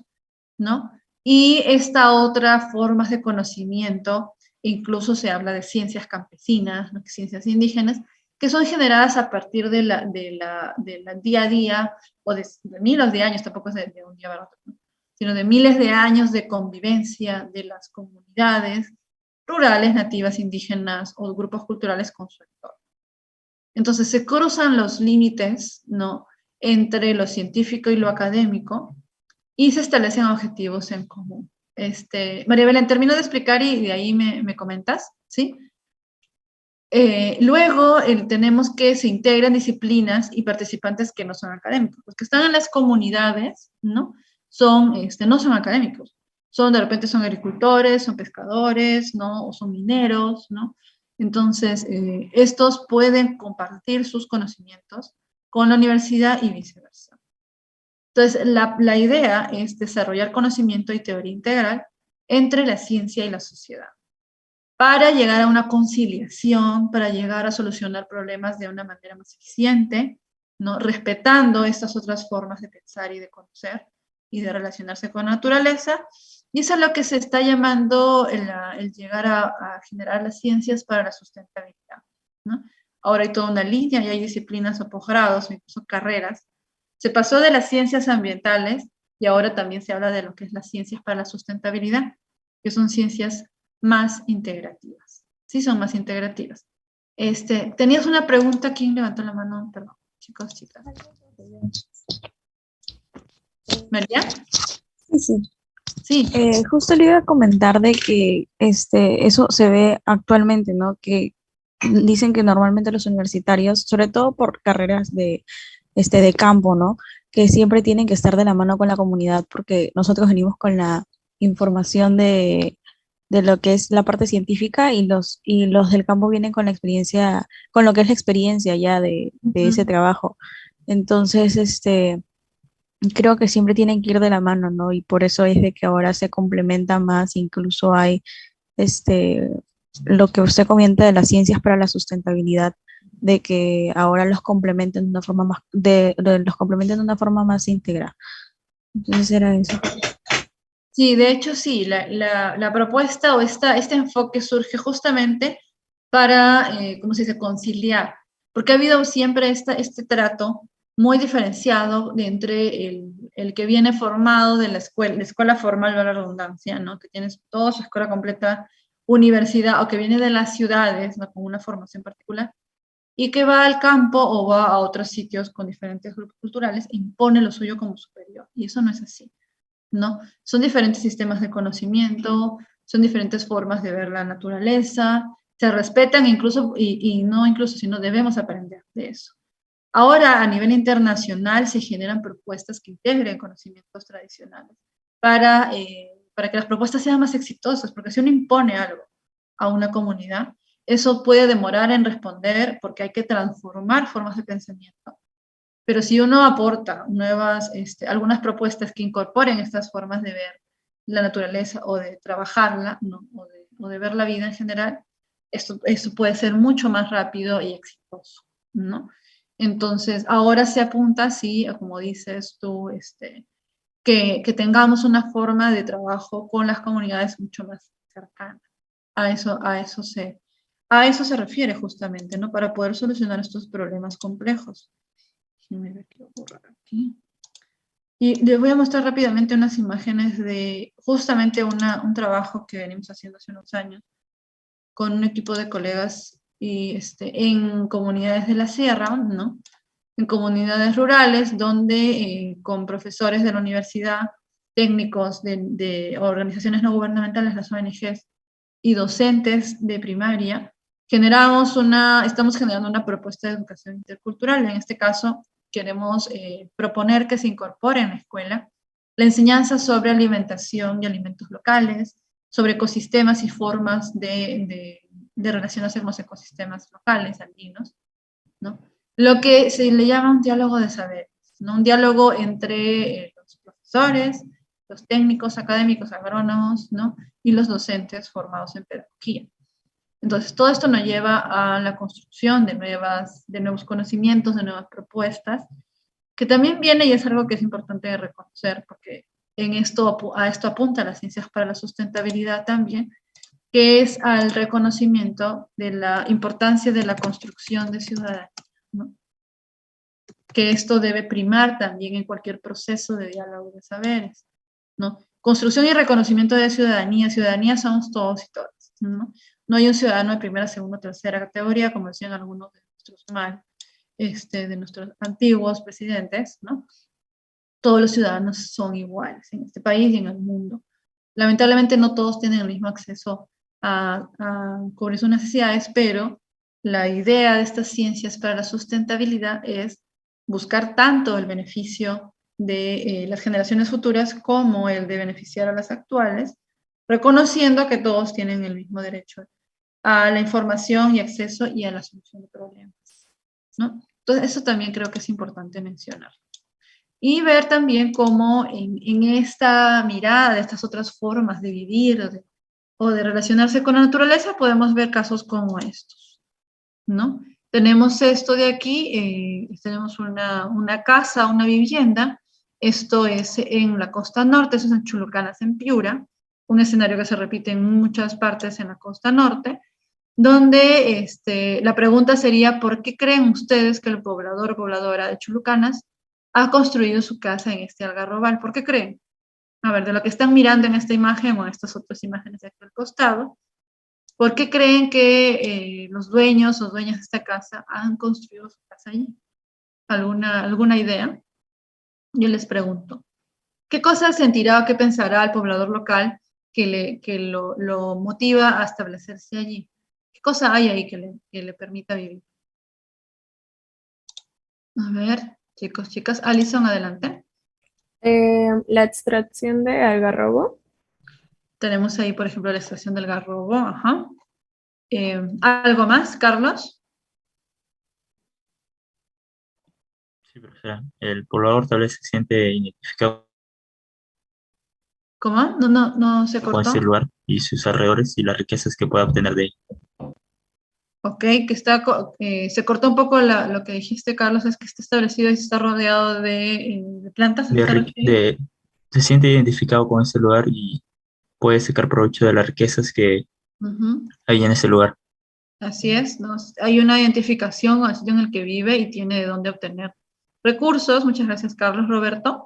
¿no? Y esta otra forma de conocimiento, incluso se habla de ciencias campesinas, ¿no? Ciencias indígenas, que son generadas a partir de la día a día, o de miles de años, tampoco es de un día para otro, ¿no? Sino de miles de años de convivencia de las comunidades rurales, nativas, indígenas o grupos culturales con su entorno. Entonces se cruzan los límites, ¿no? Entre lo científico y lo académico y se establecen objetivos en común. María Belén, termino de explicar y de ahí me comentas, ¿sí? Luego tenemos que se integran disciplinas y participantes que no son académicos. Los que están en las comunidades, ¿no? No son académicos. De repente son agricultores, son pescadores, ¿no? O son mineros, ¿no? Entonces, estos pueden compartir sus conocimientos con la universidad y viceversa. Entonces, la idea es desarrollar conocimiento y teoría integral entre la ciencia y la sociedad, para llegar a una conciliación, para llegar a solucionar problemas de una manera más eficiente, ¿no? Respetando estas otras formas de pensar y de conocer y de relacionarse con la naturaleza. Y eso es lo que se está llamando el llegar a generar las ciencias para la sustentabilidad, ¿no? Ahora hay toda una línea y hay disciplinas o posgrados, incluso carreras. Se pasó de las ciencias ambientales y ahora también se habla de lo que es las ciencias para la sustentabilidad, que son ciencias más integrativas. Sí, son más integrativas. Tenías una pregunta, ¿quién levantó la mano? Perdón, chicos, chicas. ¿María? Sí. Sí. Justo le iba a comentar de que eso se ve actualmente, ¿no? Que dicen que normalmente los universitarios, sobre todo por carreras de campo, ¿no? Que siempre tienen que estar de la mano con la comunidad, porque nosotros venimos con la información de lo que es la parte científica y los del campo vienen con la experiencia, con lo que es la experiencia ya de ese trabajo. Entonces, creo que siempre tienen que ir de la mano, ¿no? Y por eso es de que ahora se complementa más, incluso hay lo que usted comenta de las ciencias para la sustentabilidad, de que ahora los complementen de una forma más, los complementen de una forma más íntegra. Entonces era eso. Sí, de hecho sí, la propuesta o este enfoque surge justamente para, ¿cómo se dice?, conciliar, porque ha habido siempre este trato muy diferenciado entre el que viene formado de la escuela formal, o la redundancia, ¿no? Que tienes toda su escuela completa, universidad, o que viene de las ciudades, ¿no? Con una formación particular, y que va al campo o va a otros sitios con diferentes grupos culturales e impone lo suyo como superior, y eso no es así, ¿no? Son diferentes sistemas de conocimiento, son diferentes formas de ver la naturaleza, se respetan incluso, y no incluso, sino debemos aprender de eso. Ahora, a nivel internacional, se generan propuestas que integren conocimientos tradicionales para que las propuestas sean más exitosas, porque si uno impone algo a una comunidad, eso puede demorar en responder porque hay que transformar formas de pensamiento. Pero si uno aporta nuevas, algunas propuestas que incorporen estas formas de ver la naturaleza o de trabajarla, ¿no? o de ver la vida en general, esto puede ser mucho más rápido y exitoso, ¿no? Entonces, ahora se apunta, sí, como dices tú, que tengamos una forma de trabajo con las comunidades mucho más cercana. A eso se refiere justamente, ¿no? Para poder solucionar estos problemas complejos. Déjenme ver qué ocurre aquí. Y les voy a mostrar rápidamente unas imágenes de justamente un trabajo que venimos haciendo hace unos años con un equipo de colegas y en comunidades de la sierra, ¿no? En comunidades rurales donde con profesores de la universidad, técnicos de organizaciones no gubernamentales, las ONGs, y docentes de primaria, estamos generando una propuesta de educación intercultural. En este caso, queremos proponer que se incorpore en la escuela la enseñanza sobre alimentación y alimentos locales, sobre ecosistemas y formas de relacionarse con los ecosistemas locales, andinos, ¿no? Lo que se le llama un diálogo de saberes, ¿no? Un diálogo entre los profesores, los técnicos académicos, agrónomos, ¿no? Y los docentes formados en pedagogía. Entonces, todo esto nos lleva a la construcción de nuevos conocimientos, de nuevas propuestas, que también viene y es algo que es importante reconocer, porque a esto apunta las ciencias para la sustentabilidad también, que es al reconocimiento de la importancia de la construcción de ciudadanía, ¿no? Que esto debe primar también en cualquier proceso de diálogo de saberes, ¿no? Construcción y reconocimiento de ciudadanía. Ciudadanía somos todos y todas, ¿no? No hay un ciudadano de primera, segunda, tercera categoría, como decían algunos de de nuestros antiguos presidentes, ¿no? Todos los ciudadanos son iguales en este país y en el mundo. Lamentablemente no todos tienen el mismo acceso a cubrir sus necesidades, pero la idea de estas ciencias para la sustentabilidad es buscar tanto el beneficio de las generaciones futuras como el de beneficiar a las actuales, reconociendo que todos tienen el mismo derecho a la información y acceso y a la solución de problemas, ¿no? Entonces, eso también creo que es importante mencionar. Y ver también cómo en esta mirada de estas otras formas de vivir o de relacionarse con la naturaleza podemos ver casos como estos, ¿no? Tenemos esto de aquí, tenemos una casa, una vivienda, esto es en la costa norte, eso es en Chulucanas, en Piura, un escenario que se repite en muchas partes en la costa norte, donde la pregunta sería, ¿por qué creen ustedes que el poblador o pobladora de Chulucanas ha construido su casa en este algarrobal? ¿Por qué creen? A ver, de lo que están mirando en esta imagen o en estas otras imágenes de aquí al costado, ¿por qué creen que los dueños o dueñas de esta casa han construido su casa allí? ¿Alguna idea? Yo les pregunto. ¿Qué cosa sentirá o qué pensará el poblador local que lo motiva a establecerse allí? ¿Qué cosa hay ahí que le permita vivir? A ver, chicos, chicas. Alison, adelante. La extracción de algarrobo. Tenemos ahí, por ejemplo, la extracción del algarrobo. Ajá. ¿Algo más, Carlos? Sí, profesora. El poblador tal vez se siente identificado ¿Cómo? No se con cortó. ese lugar y sus alrededores y las riquezas que pueda obtener de él. Ok, se cortó un poco lo que dijiste, Carlos, es que está establecido y está rodeado de plantas. De, ri- de- Se siente identificado con ese lugar y puede sacar provecho de las riquezas que Ujú. hay en ese lugar. Así es, ¿no? Hay una identificación al sitio en el que vive y tiene de dónde obtener recursos. Muchas gracias, Carlos. Roberto.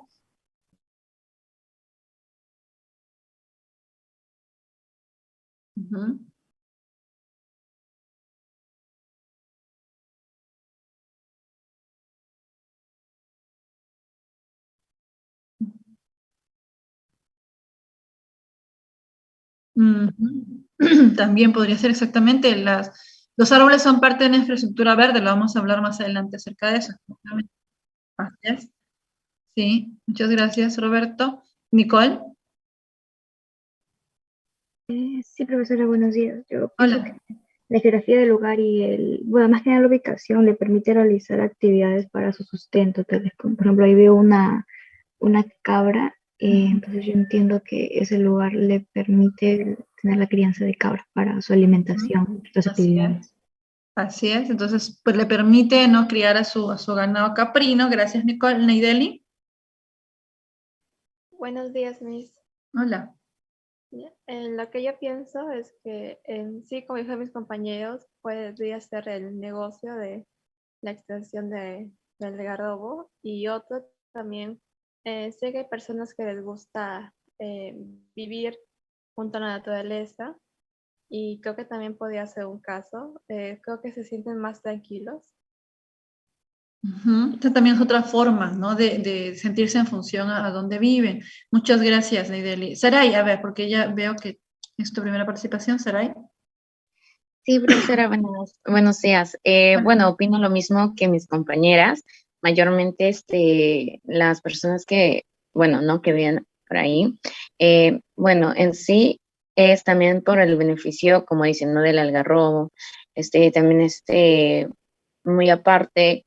Ujú. Ujú. También podría ser exactamente, los árboles son parte de la infraestructura verde, lo vamos a hablar más adelante acerca de eso. Gracias. Sí, muchas gracias, Roberto. Nicole. Sí, profesora, buenos días. Yo pienso que Hola. la geografía del lugar y bueno, más que nada la ubicación le permite realizar actividades para su sustento, tales como, por ejemplo, ahí veo una cabra, entonces yo entiendo que ese lugar le permite tener la crianza de cabras para su alimentación, las Así actividades. es. Así es, entonces pues le permite, ¿no?, criar a su ganado caprino. Gracias, Nicole. Neideli. Buenos días, Miss. Hola. Lo que yo pienso es que en sí, como dijeron mis compañeros, podría ser el negocio de la extensión del algarrobo y otro también. Sé que hay personas que les gusta vivir junto a la naturaleza y creo que también podría ser un caso. Creo que se sienten más tranquilos. Esta también es otra forma, ¿no?, de sentirse en función a dónde viven. Muchas gracias, Neideli. Saray, a ver, porque ya veo que es tu primera participación, Saray. Sí, profesora, buenos días. Bueno, opino lo mismo que mis compañeras. Mayormente, las personas que, bueno, no que viven por ahí. Bueno, en sí es también por el beneficio, como dicen, ¿no?, del algarrobo. También, muy aparte,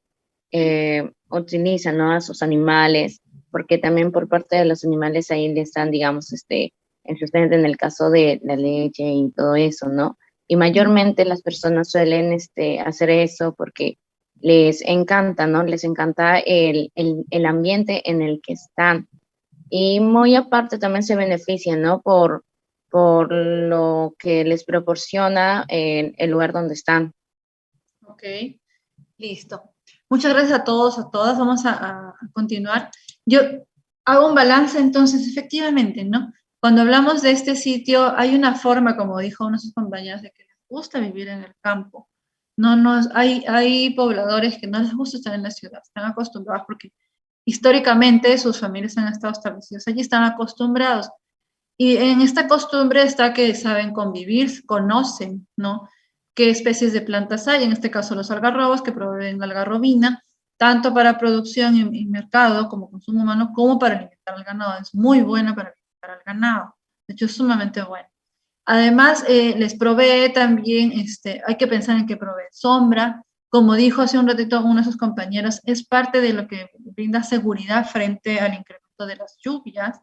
utilizan, ¿no?, a sus animales, porque también por parte de los animales ahí les dan, digamos, el sustento en el caso de la leche y todo eso, ¿no? Y mayormente las personas suelen hacer eso porque les encanta, ¿no? Les encanta el ambiente en el que están. Y muy aparte también se benefician, ¿no? Por lo que les proporciona el lugar donde están. Ok, listo. Muchas gracias a todos, a todas. Vamos a continuar. Yo hago un balance entonces, efectivamente, ¿no? Cuando hablamos de este sitio, hay una forma, como dijo uno de sus compañeros, de que les gusta vivir en el campo. Hay pobladores que no les gusta estar en la ciudad, están acostumbrados porque históricamente sus familias han estado establecidas allí, están acostumbrados. Y en esta costumbre está que saben convivir, conocen, ¿no?, qué especies de plantas hay, en este caso los algarrobos, que proveen algarrobina, tanto para producción y mercado como consumo humano, como para alimentar al ganado. Es muy buena para alimentar al ganado, de hecho es sumamente buena. Además, les provee también, hay que pensar en que provee sombra, como dijo hace un ratito uno de sus compañeros, es parte de lo que brinda seguridad frente al incremento de las lluvias,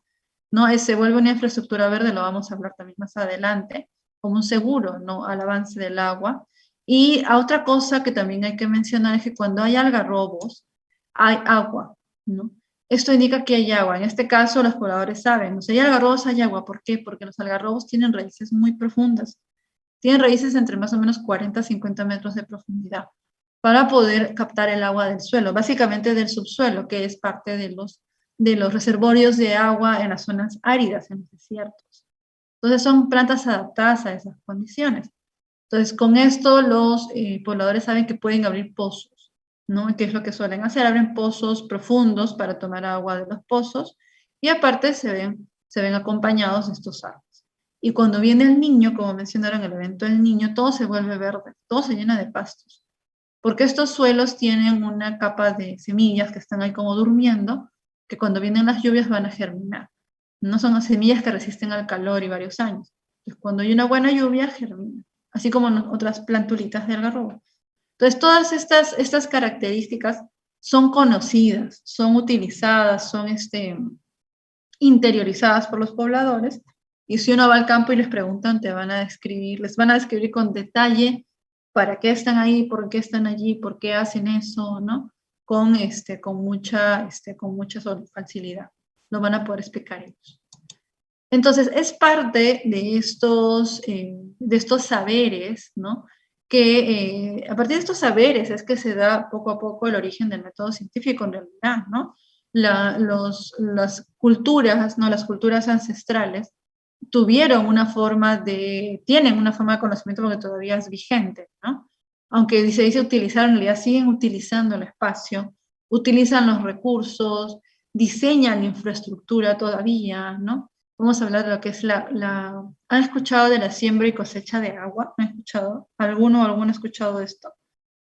¿no? Se vuelve una infraestructura verde, lo vamos a hablar también más adelante, como un seguro, ¿no?, al avance del agua. Y otra cosa que también hay que mencionar es que cuando hay algarrobos, hay agua, ¿no? Esto indica que hay agua. En este caso, los pobladores saben, o sea, hay algarrobos, hay agua. ¿Por qué? Porque los algarrobos tienen raíces muy profundas. Tienen raíces entre más o menos 40 a 50 metros de profundidad para poder captar el agua del suelo, básicamente del subsuelo, que es parte de los reservorios de agua en las zonas áridas, en los desiertos. Entonces son plantas adaptadas a esas condiciones. Entonces con esto los pobladores saben que pueden abrir pozos, ¿no? ¿Qué es lo que suelen hacer? Abren pozos profundos para tomar agua de los pozos y aparte se ven acompañados de estos árboles. Y cuando viene el niño, como mencionaron, el evento del niño, todo se vuelve verde, todo se llena de pastos, porque estos suelos tienen una capa de semillas que están ahí como durmiendo, que cuando vienen las lluvias van a germinar. No son semillas que resisten al calor y varios años. Entonces, cuando hay una buena lluvia, germina, así como otras plantulitas de algarrobo. Entonces, todas estas características son conocidas, son utilizadas, son interiorizadas por los pobladores, y si uno va al campo y les preguntan, les van a describir con detalle para qué están ahí, por qué están allí, por qué hacen eso, ¿no? Con mucha facilidad. Lo van a poder explicar ellos. Entonces, es parte de estos saberes, ¿no? Que a partir de estos saberes es que se da poco a poco el origen del método científico en realidad, ¿no? Las culturas, ¿no?, las culturas ancestrales tienen una forma de conocimiento porque todavía es vigente, ¿no? Aunque se dice utilizar, en realidad siguen utilizando el espacio, utilizan los recursos, diseñan la infraestructura todavía, ¿no? Vamos a hablar de lo que es ¿Han escuchado de la siembra y cosecha de agua? ¿Han escuchado? ¿Alguno ha escuchado esto?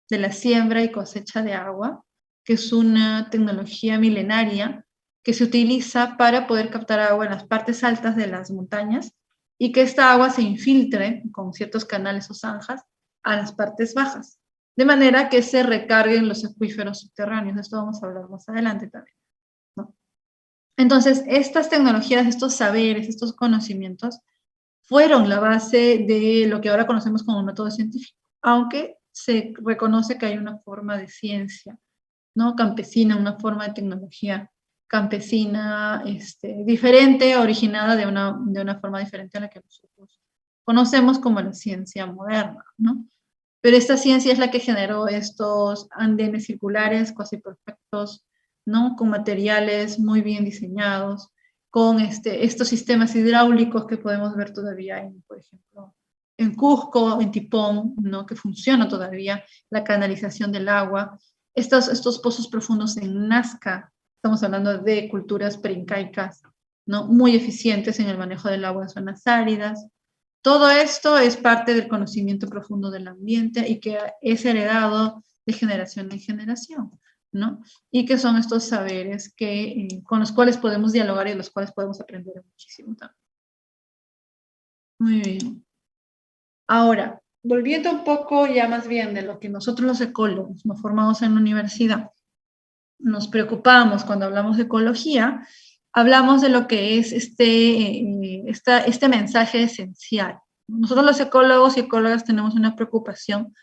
De la siembra y cosecha de agua, que es una tecnología milenaria que se utiliza para poder captar agua en las partes altas de las montañas y que esta agua se infiltre con ciertos canales o zanjas a las partes bajas, de manera que se recarguen los acuíferos subterráneos. De esto vamos a hablar más adelante también, ¿no? Entonces, estas tecnologías, estos saberes, estos conocimientos, fueron la base de lo que ahora conocemos como método científico, aunque se reconoce que hay una forma de ciencia, ¿no? Campesina, una forma de tecnología campesina, diferente, originada de una forma diferente a la que nosotros conocemos como la ciencia moderna, ¿no? Pero esta ciencia es la que generó estos andenes circulares casi perfectos, ¿no? Con materiales muy bien diseñados, con estos sistemas hidráulicos que podemos ver todavía en, por ejemplo, en Cusco, en Tipón, ¿no? Que funciona todavía la canalización del agua. Estos pozos profundos en Nazca, estamos hablando de culturas preincaicas, ¿no? Muy eficientes en el manejo del agua en zonas áridas. Todo esto es parte del conocimiento profundo del ambiente y que es heredado de generación en generación, ¿no? Y que son estos saberes con los cuales podemos dialogar y de los cuales podemos aprender muchísimo también. Muy bien. Ahora, volviendo un poco ya más bien de lo que nosotros los ecólogos nos formamos en la universidad, nos preocupamos cuando hablamos de ecología, hablamos de lo que es este mensaje esencial. Nosotros los ecólogos y ecólogas tenemos una preocupación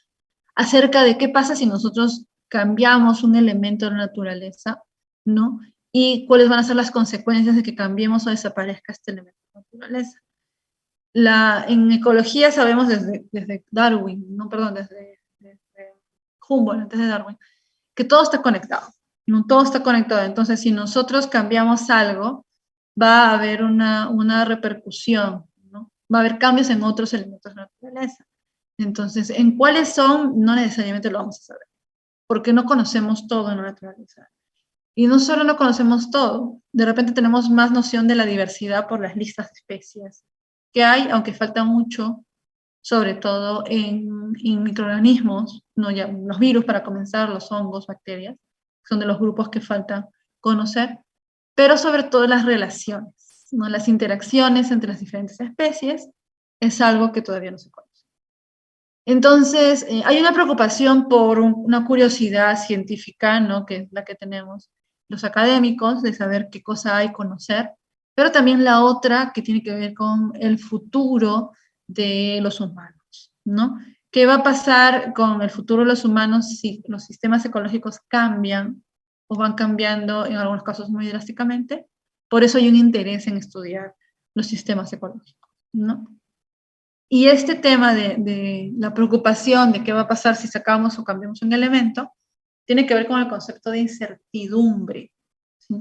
acerca de qué pasa si nosotros cambiamos un elemento de la naturaleza, ¿no? Y cuáles van a ser las consecuencias de que cambiemos o desaparezca este elemento de la naturaleza. En ecología sabemos desde Darwin, no, perdón, desde Humboldt, antes de Darwin, que todo está conectado, ¿no? Todo está conectado. Entonces, si nosotros cambiamos algo, va a haber una repercusión, ¿no? Va a haber cambios en otros elementos de la naturaleza. Entonces, en cuáles son, no necesariamente lo vamos a saber, porque no conocemos todo en la naturaleza. Y no solo no conocemos todo, de repente tenemos más noción de la diversidad por las listas de especies que hay, aunque falta mucho, sobre todo en microorganismos, ¿no? Ya, los virus para comenzar, los hongos, bacterias, son de los grupos que falta conocer, pero sobre todo las relaciones, ¿no? Las interacciones entre las diferentes especies es algo que todavía no se conoce. Entonces, hay una preocupación por una curiosidad científica, ¿no? Que es la que tenemos los académicos, de saber qué cosa hay, conocer, pero también la otra que tiene que ver con el futuro de los humanos, ¿no? ¿Qué va a pasar con el futuro de los humanos si los sistemas ecológicos cambian o van cambiando en algunos casos muy drásticamente? Por eso hay un interés en estudiar los sistemas ecológicos, ¿no? Y este tema de la preocupación de qué va a pasar si sacamos o cambiamos un elemento, tiene que ver con el concepto de incertidumbre, ¿sí?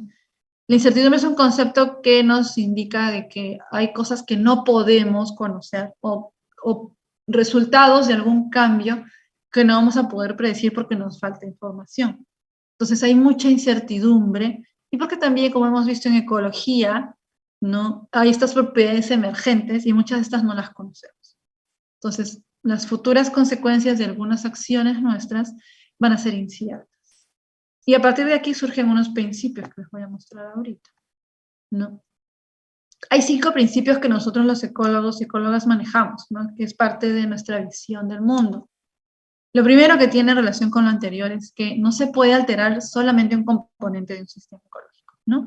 La incertidumbre es un concepto que nos indica de que hay cosas que no podemos conocer o resultados de algún cambio que no vamos a poder predecir porque nos falta información. Entonces hay mucha incertidumbre y porque también, como hemos visto en ecología, ¿no? Hay estas propiedades emergentes y muchas de estas no las conocemos. Entonces, las futuras consecuencias de algunas acciones nuestras van a ser inciertas. Y a partir de aquí surgen unos principios que les voy a mostrar ahorita, ¿no? Hay 5 principios que nosotros los ecólogos y ecólogas manejamos, ¿no? Que es parte de nuestra visión del mundo. Lo primero que tiene relación con lo anterior es que no se puede alterar solamente un componente de un sistema ecológico, ¿no?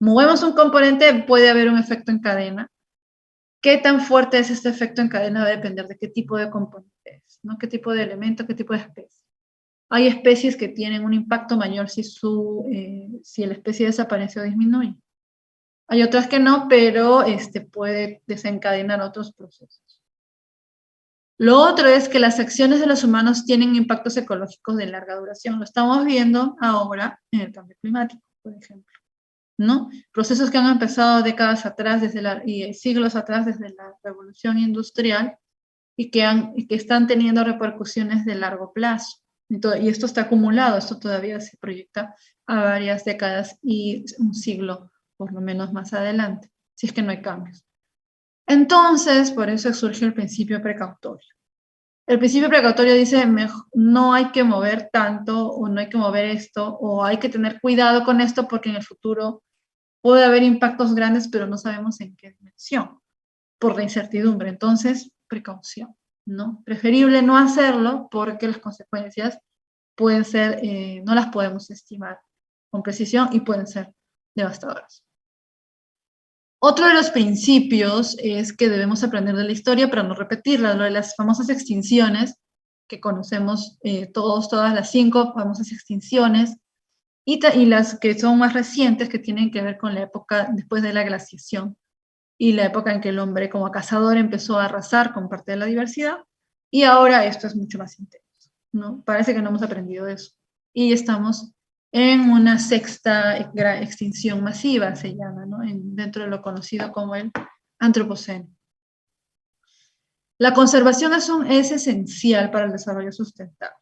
Movemos un componente, puede haber un efecto en cadena. ¿Qué tan fuerte es este efecto en cadena? Va a depender de qué tipo de componente es, ¿no? ¿Qué tipo de elemento, qué tipo de especie? Hay especies que tienen un impacto mayor si la especie desaparece o disminuye. Hay otras que no, pero puede desencadenar otros procesos. Lo otro es que las acciones de los humanos tienen impactos ecológicos de larga duración. Lo estamos viendo ahora en el cambio climático, por ejemplo, ¿no? Procesos que han empezado décadas atrás y siglos atrás desde la revolución industrial y que están teniendo repercusiones de largo plazo. Y esto está acumulado, esto todavía se proyecta a varias décadas y un siglo por lo menos más adelante, si es que no hay cambios. Entonces, por eso surge el principio precautorio. El principio precautorio dice, no hay que mover tanto, o no hay que mover esto, o hay que tener cuidado con esto porque en el futuro puede haber impactos grandes, pero no sabemos en qué dimensión, por la incertidumbre. Entonces, precaución, ¿no? Preferible no hacerlo porque las consecuencias pueden ser, no las podemos estimar con precisión y pueden ser devastadoras. Otro de los principios es que debemos aprender de la historia para no repetirla, lo de las famosas extinciones que conocemos todas las 5 famosas extinciones, y las que son más recientes, que tienen que ver con la época después de la glaciación, y la época en que el hombre como cazador empezó a arrasar con parte de la diversidad, y ahora esto es mucho más intenso, ¿no? Parece que no hemos aprendido de eso. Y estamos en una 6ª extinción masiva, se llama, ¿no? Dentro de lo conocido como el Antropoceno. La conservación es esencial para el desarrollo sustentable.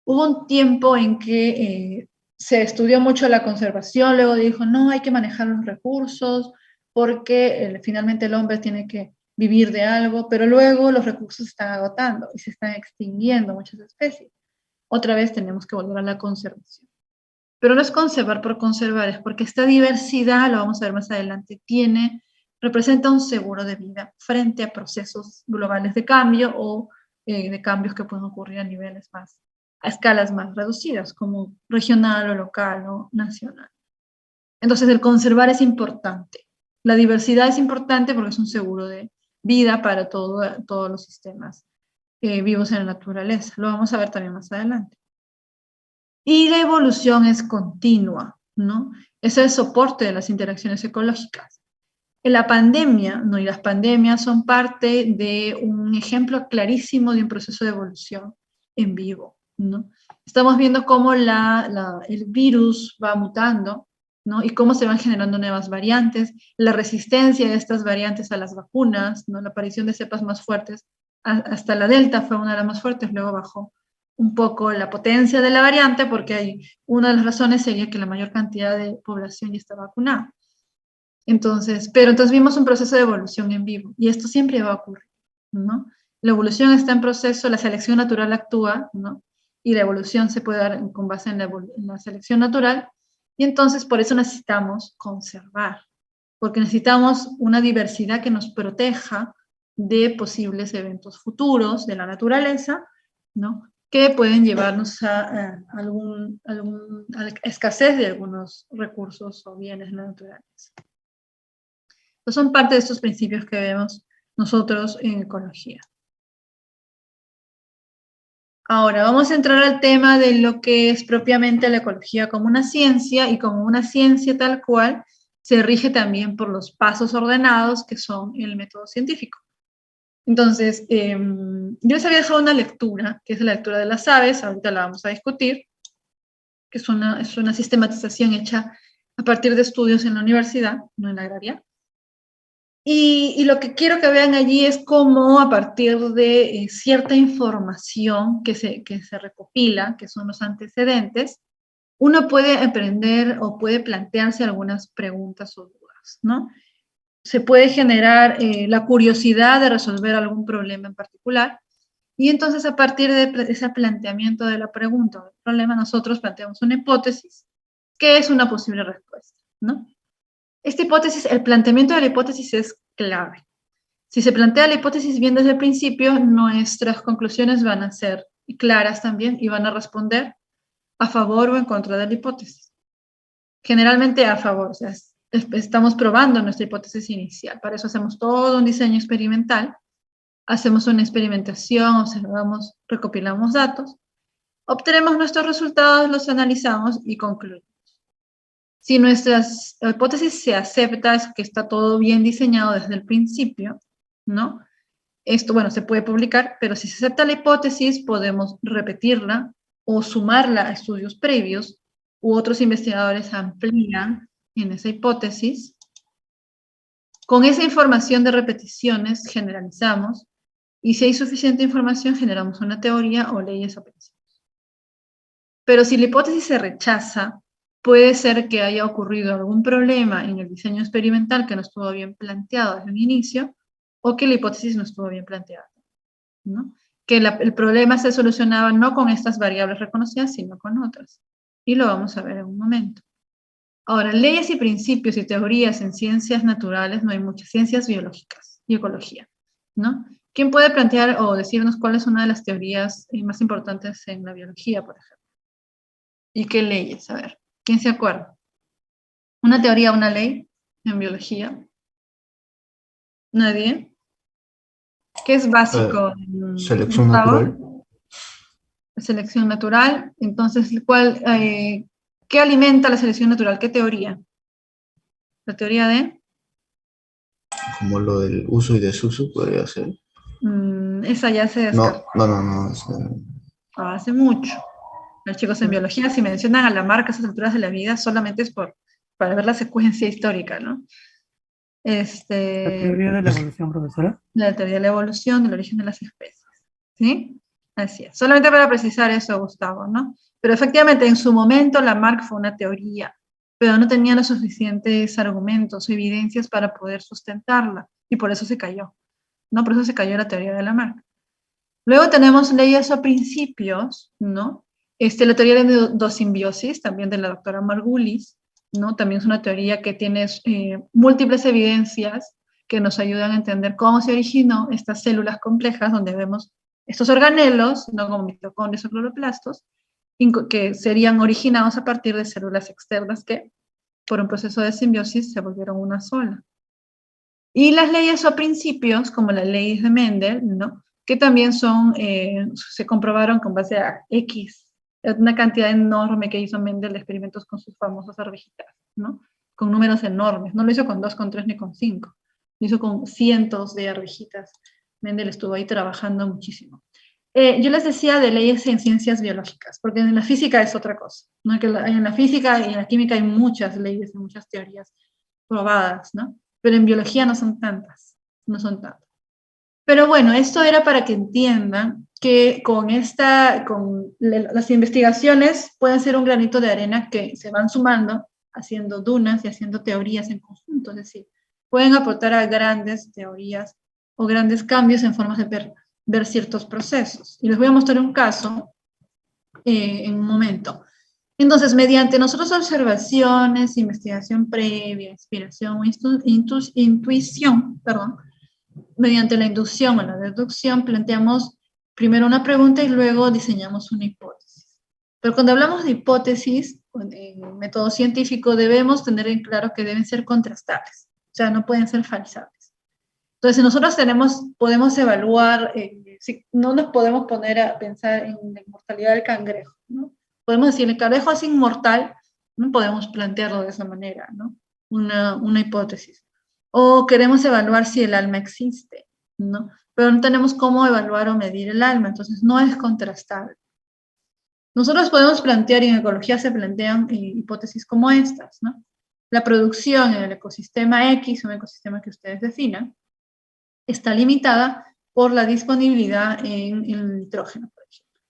Hubo un tiempo en que se estudió mucho la conservación, luego dijo, no, hay que manejar los recursos, porque finalmente el hombre tiene que vivir de algo, pero luego los recursos se están agotando y se están extinguiendo muchas especies. Otra vez tenemos que volver a la conservación. Pero no es conservar por conservar, es porque esta diversidad, lo vamos a ver más adelante, representa un seguro de vida frente a procesos globales de cambio o de cambios que pueden ocurrir a escalas más reducidas, como regional o local o nacional. Entonces, el conservar es importante. La diversidad es importante porque es un seguro de vida para todos los sistemas vivos en la naturaleza. Lo vamos a ver también más adelante. Y la evolución es continua, ¿no? Es el soporte de las interacciones ecológicas. En la pandemia, ¿no? Y las pandemias son parte de un ejemplo clarísimo de un proceso de evolución en vivo, ¿no? Estamos viendo cómo el virus va mutando, ¿no? Y cómo se van generando nuevas variantes, la resistencia de estas variantes a las vacunas, ¿no? La aparición de cepas más fuertes, hasta la Delta fue una de las más fuertes, luego bajó un poco la potencia de la variante, porque una de las razones sería que la mayor cantidad de población ya está vacunada. Entonces vimos un proceso de evolución en vivo, y esto siempre va a ocurrir, ¿no? La evolución está en proceso, la selección natural actúa, ¿no? Y la evolución se puede dar con base en la selección natural, y entonces por eso necesitamos conservar, porque necesitamos una diversidad que nos proteja de posibles eventos futuros de la naturaleza, ¿no? Que pueden llevarnos a la escasez de algunos recursos o bienes de la naturaleza. Entonces son parte de estos principios que vemos nosotros en ecología. Ahora vamos a entrar al tema de lo que es propiamente la ecología como una ciencia, y como una ciencia tal cual se rige también por los pasos ordenados que son el método científico. Entonces, yo les había dejado una lectura, que es la lectura de las aves, ahorita la vamos a discutir, que es una sistematización hecha a partir de estudios en la universidad, no en la agraria. Y lo que quiero que vean allí es cómo a partir de cierta información que se recopila, que son los antecedentes, uno puede aprender o puede plantearse algunas preguntas o dudas, ¿no? Se puede generar la curiosidad de resolver algún problema en particular, y entonces a partir de ese planteamiento de la pregunta o del problema, nosotros planteamos una hipótesis que es una posible respuesta, ¿no? Esta hipótesis, el planteamiento de la hipótesis es clave. Si se plantea la hipótesis bien desde el principio, nuestras conclusiones van a ser claras también y van a responder a favor o en contra de la hipótesis. Generalmente a favor, o sea, estamos probando nuestra hipótesis inicial. Para eso hacemos todo un diseño experimental, hacemos una experimentación, observamos, recopilamos datos, obtenemos nuestros resultados, los analizamos y concluimos. Si nuestra hipótesis se acepta, es que está todo bien diseñado desde el principio, ¿no? Esto, bueno, se puede publicar, pero si se acepta la hipótesis, podemos repetirla o sumarla a estudios previos, u otros investigadores amplían en esa hipótesis. Con esa información de repeticiones generalizamos, y si hay suficiente información, generamos una teoría o leyes o principios. Pero si la hipótesis se rechaza, puede ser que haya ocurrido algún problema en el diseño experimental que no estuvo bien planteado desde un inicio, o que la hipótesis no estuvo bien planteada, ¿no? Que el problema se solucionaba no con estas variables reconocidas, sino con otras. Y lo vamos a ver en un momento. Ahora, leyes y principios y teorías en ciencias naturales no hay muchas, ciencias biológicas y ecología, ¿no? ¿Quién puede plantear o decirnos cuál es una de las teorías más importantes en la biología, por ejemplo? ¿Y qué leyes? A ver, ¿quién se acuerda? ¿Una teoría, una ley en biología? ¿Nadie? ¿Qué es básico? Selección Gustavo. natural. Selección natural. Entonces, ¿qué alimenta la selección natural? ¿Qué teoría? ¿La teoría de? Como lo del uso y desuso podría ser. Esa ya se descartó. No. Hace mucho. Los chicos en biología, si mencionan a Lamarck a esas alturas de la vida, solamente es para ver la secuencia histórica, ¿no? La teoría de la evolución, profesora. La teoría de la evolución, del origen de las especies. ¿Sí? Así es. Solamente para precisar eso, Gustavo, ¿no? Pero efectivamente, en su momento, Lamarck fue una teoría, pero no tenía los suficientes argumentos o evidencias para poder sustentarla, y por eso se cayó, ¿no? Por eso se cayó la teoría de Lamarck. Luego tenemos leyes o principios, ¿no? La teoría de endosimbiosis, también de la doctora Margulis, ¿no? También es una teoría que tiene múltiples evidencias que nos ayudan a entender cómo se originó estas células complejas donde vemos estos organelos, ¿no? Como mitocondrios o cloroplastos, que serían originados a partir de células externas que, por un proceso de simbiosis, se volvieron una sola. Y las leyes o principios, como las leyes de Mendel, ¿no? Que también se comprobaron con base a X, una cantidad enorme que hizo Mendel de experimentos con sus famosas arvejitas, ¿no? Con números enormes. No lo hizo con 2, con 3 ni con 5. Lo hizo con cientos de arvejitas. Mendel estuvo ahí trabajando muchísimo. Yo les decía de leyes en ciencias biológicas, porque en la física es otra cosa, ¿no? Que en la física y en la química hay muchas leyes y muchas teorías probadas, ¿no? Pero en biología no son tantas, no son tantas. Pero bueno, esto era para que entiendan que con las investigaciones pueden ser un granito de arena que se van sumando, haciendo dunas y haciendo teorías en conjunto, es decir, pueden aportar a grandes teorías o grandes cambios en formas de ver ciertos procesos. Y les voy a mostrar un caso en un momento. Entonces, mediante nosotros observaciones, investigación previa, inspiración o intuición, mediante la inducción o la deducción, planteamos primero una pregunta y luego diseñamos una hipótesis. Pero cuando hablamos de hipótesis, en método científico, debemos tener en claro que deben ser contrastables, o sea, no pueden ser falsables. Entonces, si nosotros podemos evaluar, no nos podemos poner a pensar en la inmortalidad del cangrejo, ¿no? Podemos decir, el cangrejo es inmortal, no podemos plantearlo de esa manera, ¿no? Una hipótesis. O queremos evaluar si el alma existe, ¿no? Pero no tenemos cómo evaluar o medir el alma, entonces no es contrastable. Nosotros podemos plantear, y en ecología se plantean hipótesis como estas, ¿no? La producción en el ecosistema X, un ecosistema que ustedes definan, está limitada por la disponibilidad en el nitrógeno, por ejemplo.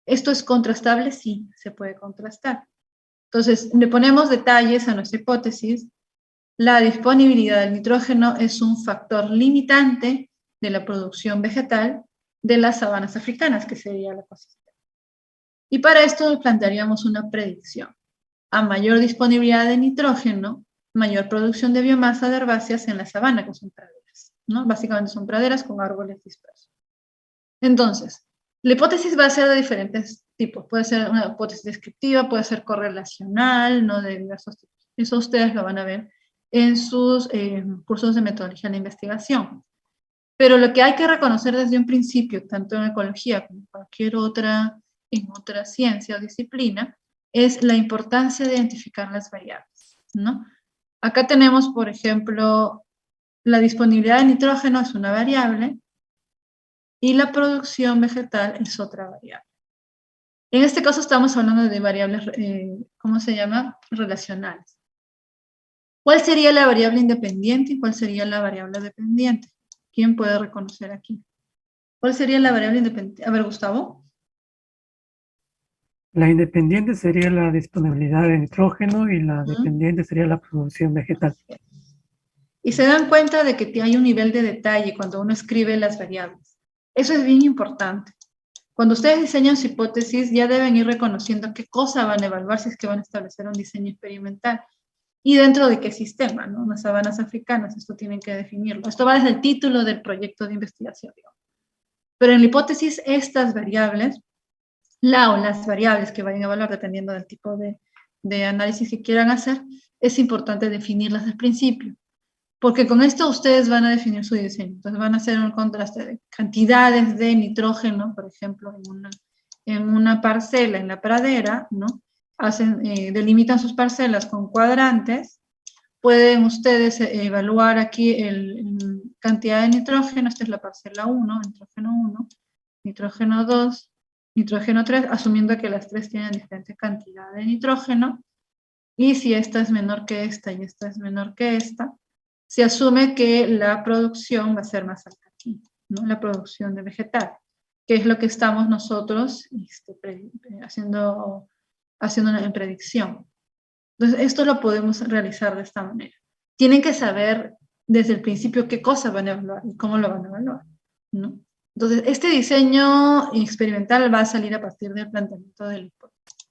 ¿Esto es contrastable? Sí, se puede contrastar. Entonces, le ponemos detalles a nuestra hipótesis. La disponibilidad del nitrógeno es un factor limitante de la producción vegetal de las sabanas africanas, que sería el ecosistema. Y para esto plantearíamos una predicción. A mayor disponibilidad de nitrógeno, mayor producción de biomasa de herbáceas en la sabana, que son praderas, ¿no? Básicamente son praderas con árboles dispersos. Entonces, la hipótesis va a ser de diferentes tipos. Puede ser una hipótesis descriptiva, puede ser correlacional, ¿no? De diversos tipos. Eso ustedes lo van a ver en sus cursos de metodología de investigación. Pero lo que hay que reconocer desde un principio, tanto en ecología como en cualquier otra ciencia o disciplina, es la importancia de identificar las variables, ¿no? Acá tenemos, por ejemplo, la disponibilidad de nitrógeno es una variable y la producción vegetal es otra variable. En este caso estamos hablando de variables, ¿cómo se llama? Relacionales. ¿Cuál sería la variable independiente y cuál sería la variable dependiente? ¿Quién puede reconocer aquí? ¿Cuál sería la variable independiente? A ver, Gustavo. La independiente sería la disponibilidad de nitrógeno y la dependiente sería la producción vegetal. Y se dan cuenta de que hay un nivel de detalle cuando uno escribe las variables. Eso es bien importante. Cuando ustedes diseñan su hipótesis, ya deben ir reconociendo qué cosa van a evaluar si es que van a establecer un diseño experimental. Y dentro de qué sistema, ¿no? Las sabanas africanas, esto tienen que definirlo. Esto va desde el título del proyecto de investigación, digamos. Pero en la hipótesis, estas variables, o las variables que vayan a evaluar dependiendo del tipo de análisis que quieran hacer, es importante definirlas al principio. Porque con esto ustedes van a definir su diseño. Entonces van a hacer un contraste de cantidades de nitrógeno, por ejemplo, en una parcela, en la pradera, ¿no? Delimitan sus parcelas con cuadrantes. Pueden ustedes evaluar aquí el cantidad de nitrógeno. Esta es la parcela 1, nitrógeno 1, nitrógeno 2, nitrógeno 3, asumiendo que las tres tienen diferente cantidad de nitrógeno. Y si esta es menor que esta y esta es menor que esta, se asume que la producción va a ser más alta aquí, ¿no? La producción de vegetal, que es lo que estamos nosotros haciendo en predicción. Entonces, esto lo podemos realizar de esta manera. Tienen que saber desde el principio qué cosa van a evaluar y cómo lo van a evaluar, ¿no? Entonces, este diseño experimental va a salir a partir del planteamiento de la hipótesis.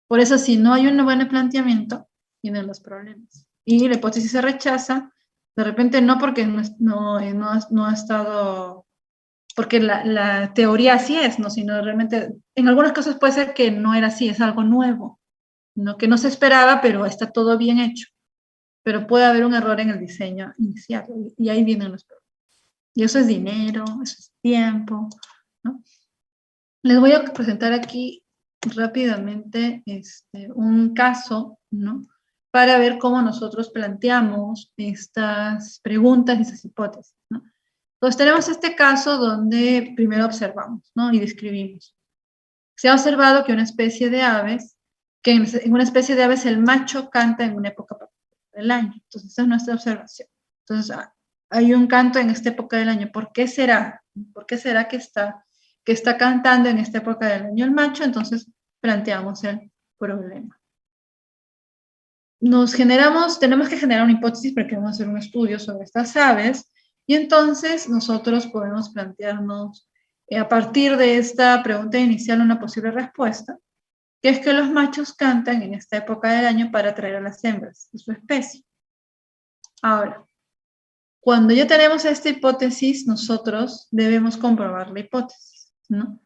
Por eso, si no hay un buen planteamiento, vienen los problemas. Y la hipótesis se rechaza, de repente no porque no ha estado, porque la teoría así es, ¿no? Sino realmente, en algunos casos puede ser que no era así, es algo nuevo, ¿no? Que no se esperaba, pero está todo bien hecho. Pero puede haber un error en el diseño inicial, y ahí vienen los problemas. Y eso es dinero, eso es tiempo, ¿no? Les voy a presentar aquí rápidamente un caso, ¿no? Para ver cómo nosotros planteamos estas preguntas y esas hipótesis, ¿no? Entonces tenemos este caso donde primero observamos, ¿no? Y describimos. Se ha observado que una especie de aves, en una especie de aves el macho canta en una época del año. Entonces esa es nuestra observación. Entonces hay un canto en esta época del año. ¿Por qué será? ¿Por qué será que está cantando en esta época del año el macho? Entonces planteamos el problema. Tenemos que generar una hipótesis porque vamos a hacer un estudio sobre estas aves, y entonces nosotros podemos plantearnos a partir de esta pregunta inicial una posible respuesta, que es que los machos cantan en esta época del año para atraer a las hembras de su especie. Ahora, cuando ya tenemos esta hipótesis, nosotros debemos comprobar la hipótesis, ¿no?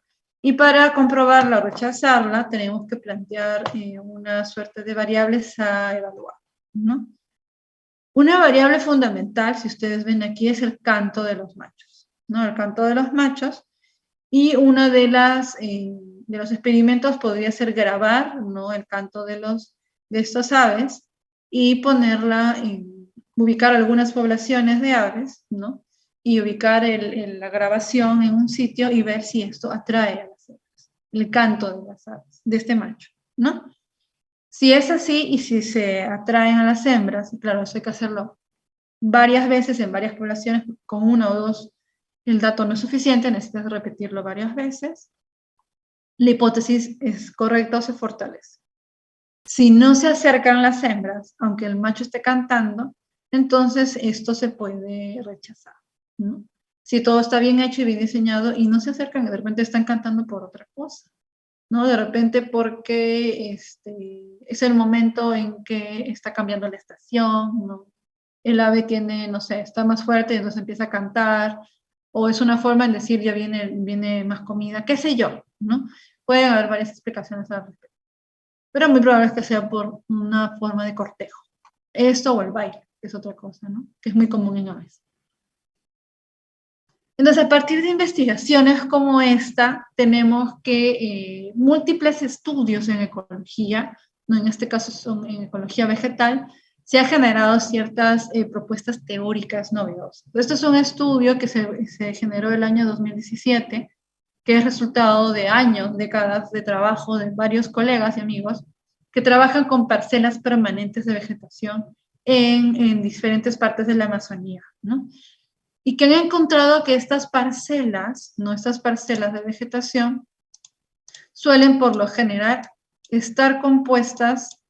Y para comprobarla o rechazarla, tenemos que plantear una suerte de variables a evaluar, ¿no? Una variable fundamental, si ustedes ven aquí, es el canto de los machos, ¿no? El canto de los machos, y uno de los experimentos podría ser grabar, ¿no? El canto de estas aves y ubicar algunas poblaciones de aves, ¿no? Y ubicar la grabación en un sitio y ver si esto atrae a las aves, el canto de las aves, de este macho, ¿no? Si es así y si se atraen a las hembras, y claro, eso hay que hacerlo varias veces en varias poblaciones, con una o dos el dato no es suficiente, necesitas repetirlo varias veces, la hipótesis es correcta o se fortalece. Si no se acercan las hembras, aunque el macho esté cantando, entonces esto se puede rechazar, ¿no? Si todo está bien hecho y bien diseñado y no se acercan, de repente están cantando por otra cosa, ¿no? De repente porque es el momento en que está cambiando la estación, ¿no? El ave tiene, no sé, está más fuerte y entonces empieza a cantar, o es una forma de decir ya viene más comida, qué sé yo, ¿no? Pueden haber varias explicaciones al respecto. Pero muy probable es que sea por una forma de cortejo. Esto o el baile, que es otra cosa, ¿no? Que es muy común en aves. Entonces, a partir de investigaciones como esta, tenemos que múltiples estudios en ecología, ¿no? En este caso son en ecología vegetal, se han generado ciertas propuestas teóricas novedosas. Este es un estudio que se generó el año 2017, que es resultado de años, décadas de trabajo de varios colegas y amigos que trabajan con parcelas permanentes de vegetación en diferentes partes de la Amazonía, ¿no? Y que han encontrado que estas parcelas, ¿no? Estas parcelas de vegetación, suelen por lo general estar compuestas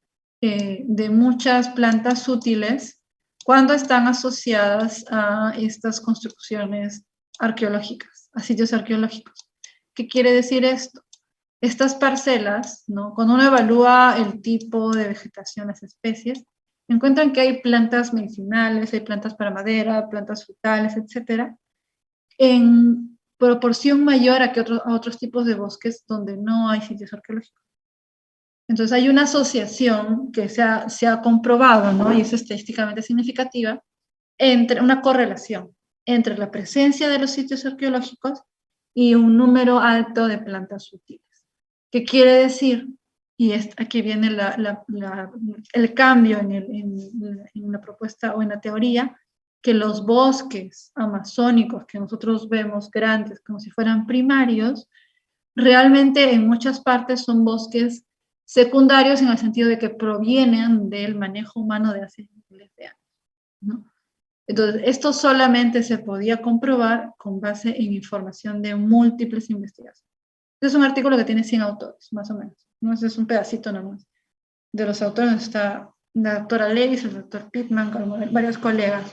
de muchas plantas útiles cuando están asociadas a estas construcciones arqueológicas, a sitios arqueológicos. ¿Qué quiere decir esto? Estas parcelas, ¿no? Cuando uno evalúa el tipo de vegetación, las especies, encuentran que hay plantas medicinales, hay plantas para madera, plantas frutales, etc. En proporción mayor a otros tipos de bosques donde no hay sitios arqueológicos. Entonces hay una asociación que se ha comprobado, ¿no? Y es estadísticamente significativa, una correlación entre la presencia de los sitios arqueológicos y un número alto de plantas útiles. ¿Qué quiere decir? Y aquí viene el cambio en la propuesta o en la teoría, que los bosques amazónicos que nosotros vemos grandes como si fueran primarios, realmente en muchas partes son bosques secundarios en el sentido de que provienen del manejo humano de hace miles de años, ¿no? Entonces, esto solamente se podía comprobar con base en información de múltiples investigaciones. Este es un artículo que tiene 100 autores, más o menos. ¿No? Ese es un pedacito nomás. De los autores está la doctora Lewis, el doctor Pittman, con varios colegas,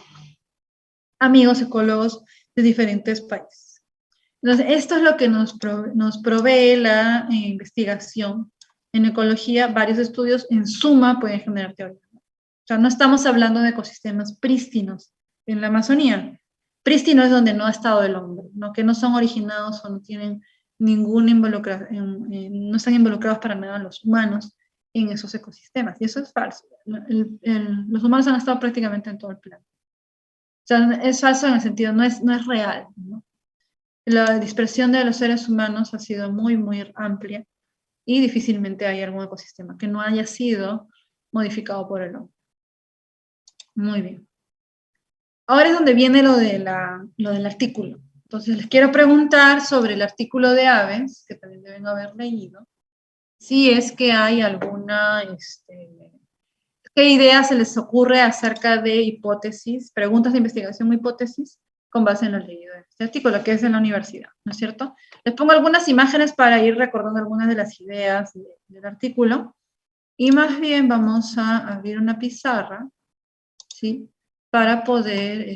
amigos ecólogos de diferentes países. Entonces, esto es lo que nos provee la investigación en ecología. Varios estudios, en suma, pueden generar teorías. O sea, no estamos hablando de ecosistemas prístinos en la Amazonía. Prístino es donde no ha estado el hombre, ¿no? Que no son originados o no tienen ninguna involucración, no están involucrados para nada los humanos en esos ecosistemas. Y eso es falso. Los humanos han estado prácticamente en todo el planeta. O sea, es falso en el sentido, no es real, ¿no? La dispersión de los seres humanos ha sido muy, muy amplia y difícilmente hay algún ecosistema que no haya sido modificado por el hombre. Muy bien. Ahora es donde viene lo del artículo. Entonces les quiero preguntar sobre el artículo de aves, que también deben haber leído, si es que hay alguna, ¿qué idea se les ocurre acerca de hipótesis, preguntas de investigación o hipótesis con base en lo leído de este artículo, que es en la universidad, ¿no es cierto? Les pongo algunas imágenes para ir recordando algunas de las ideas del artículo, y más bien vamos a abrir una pizarra, ¿sí? Para poder,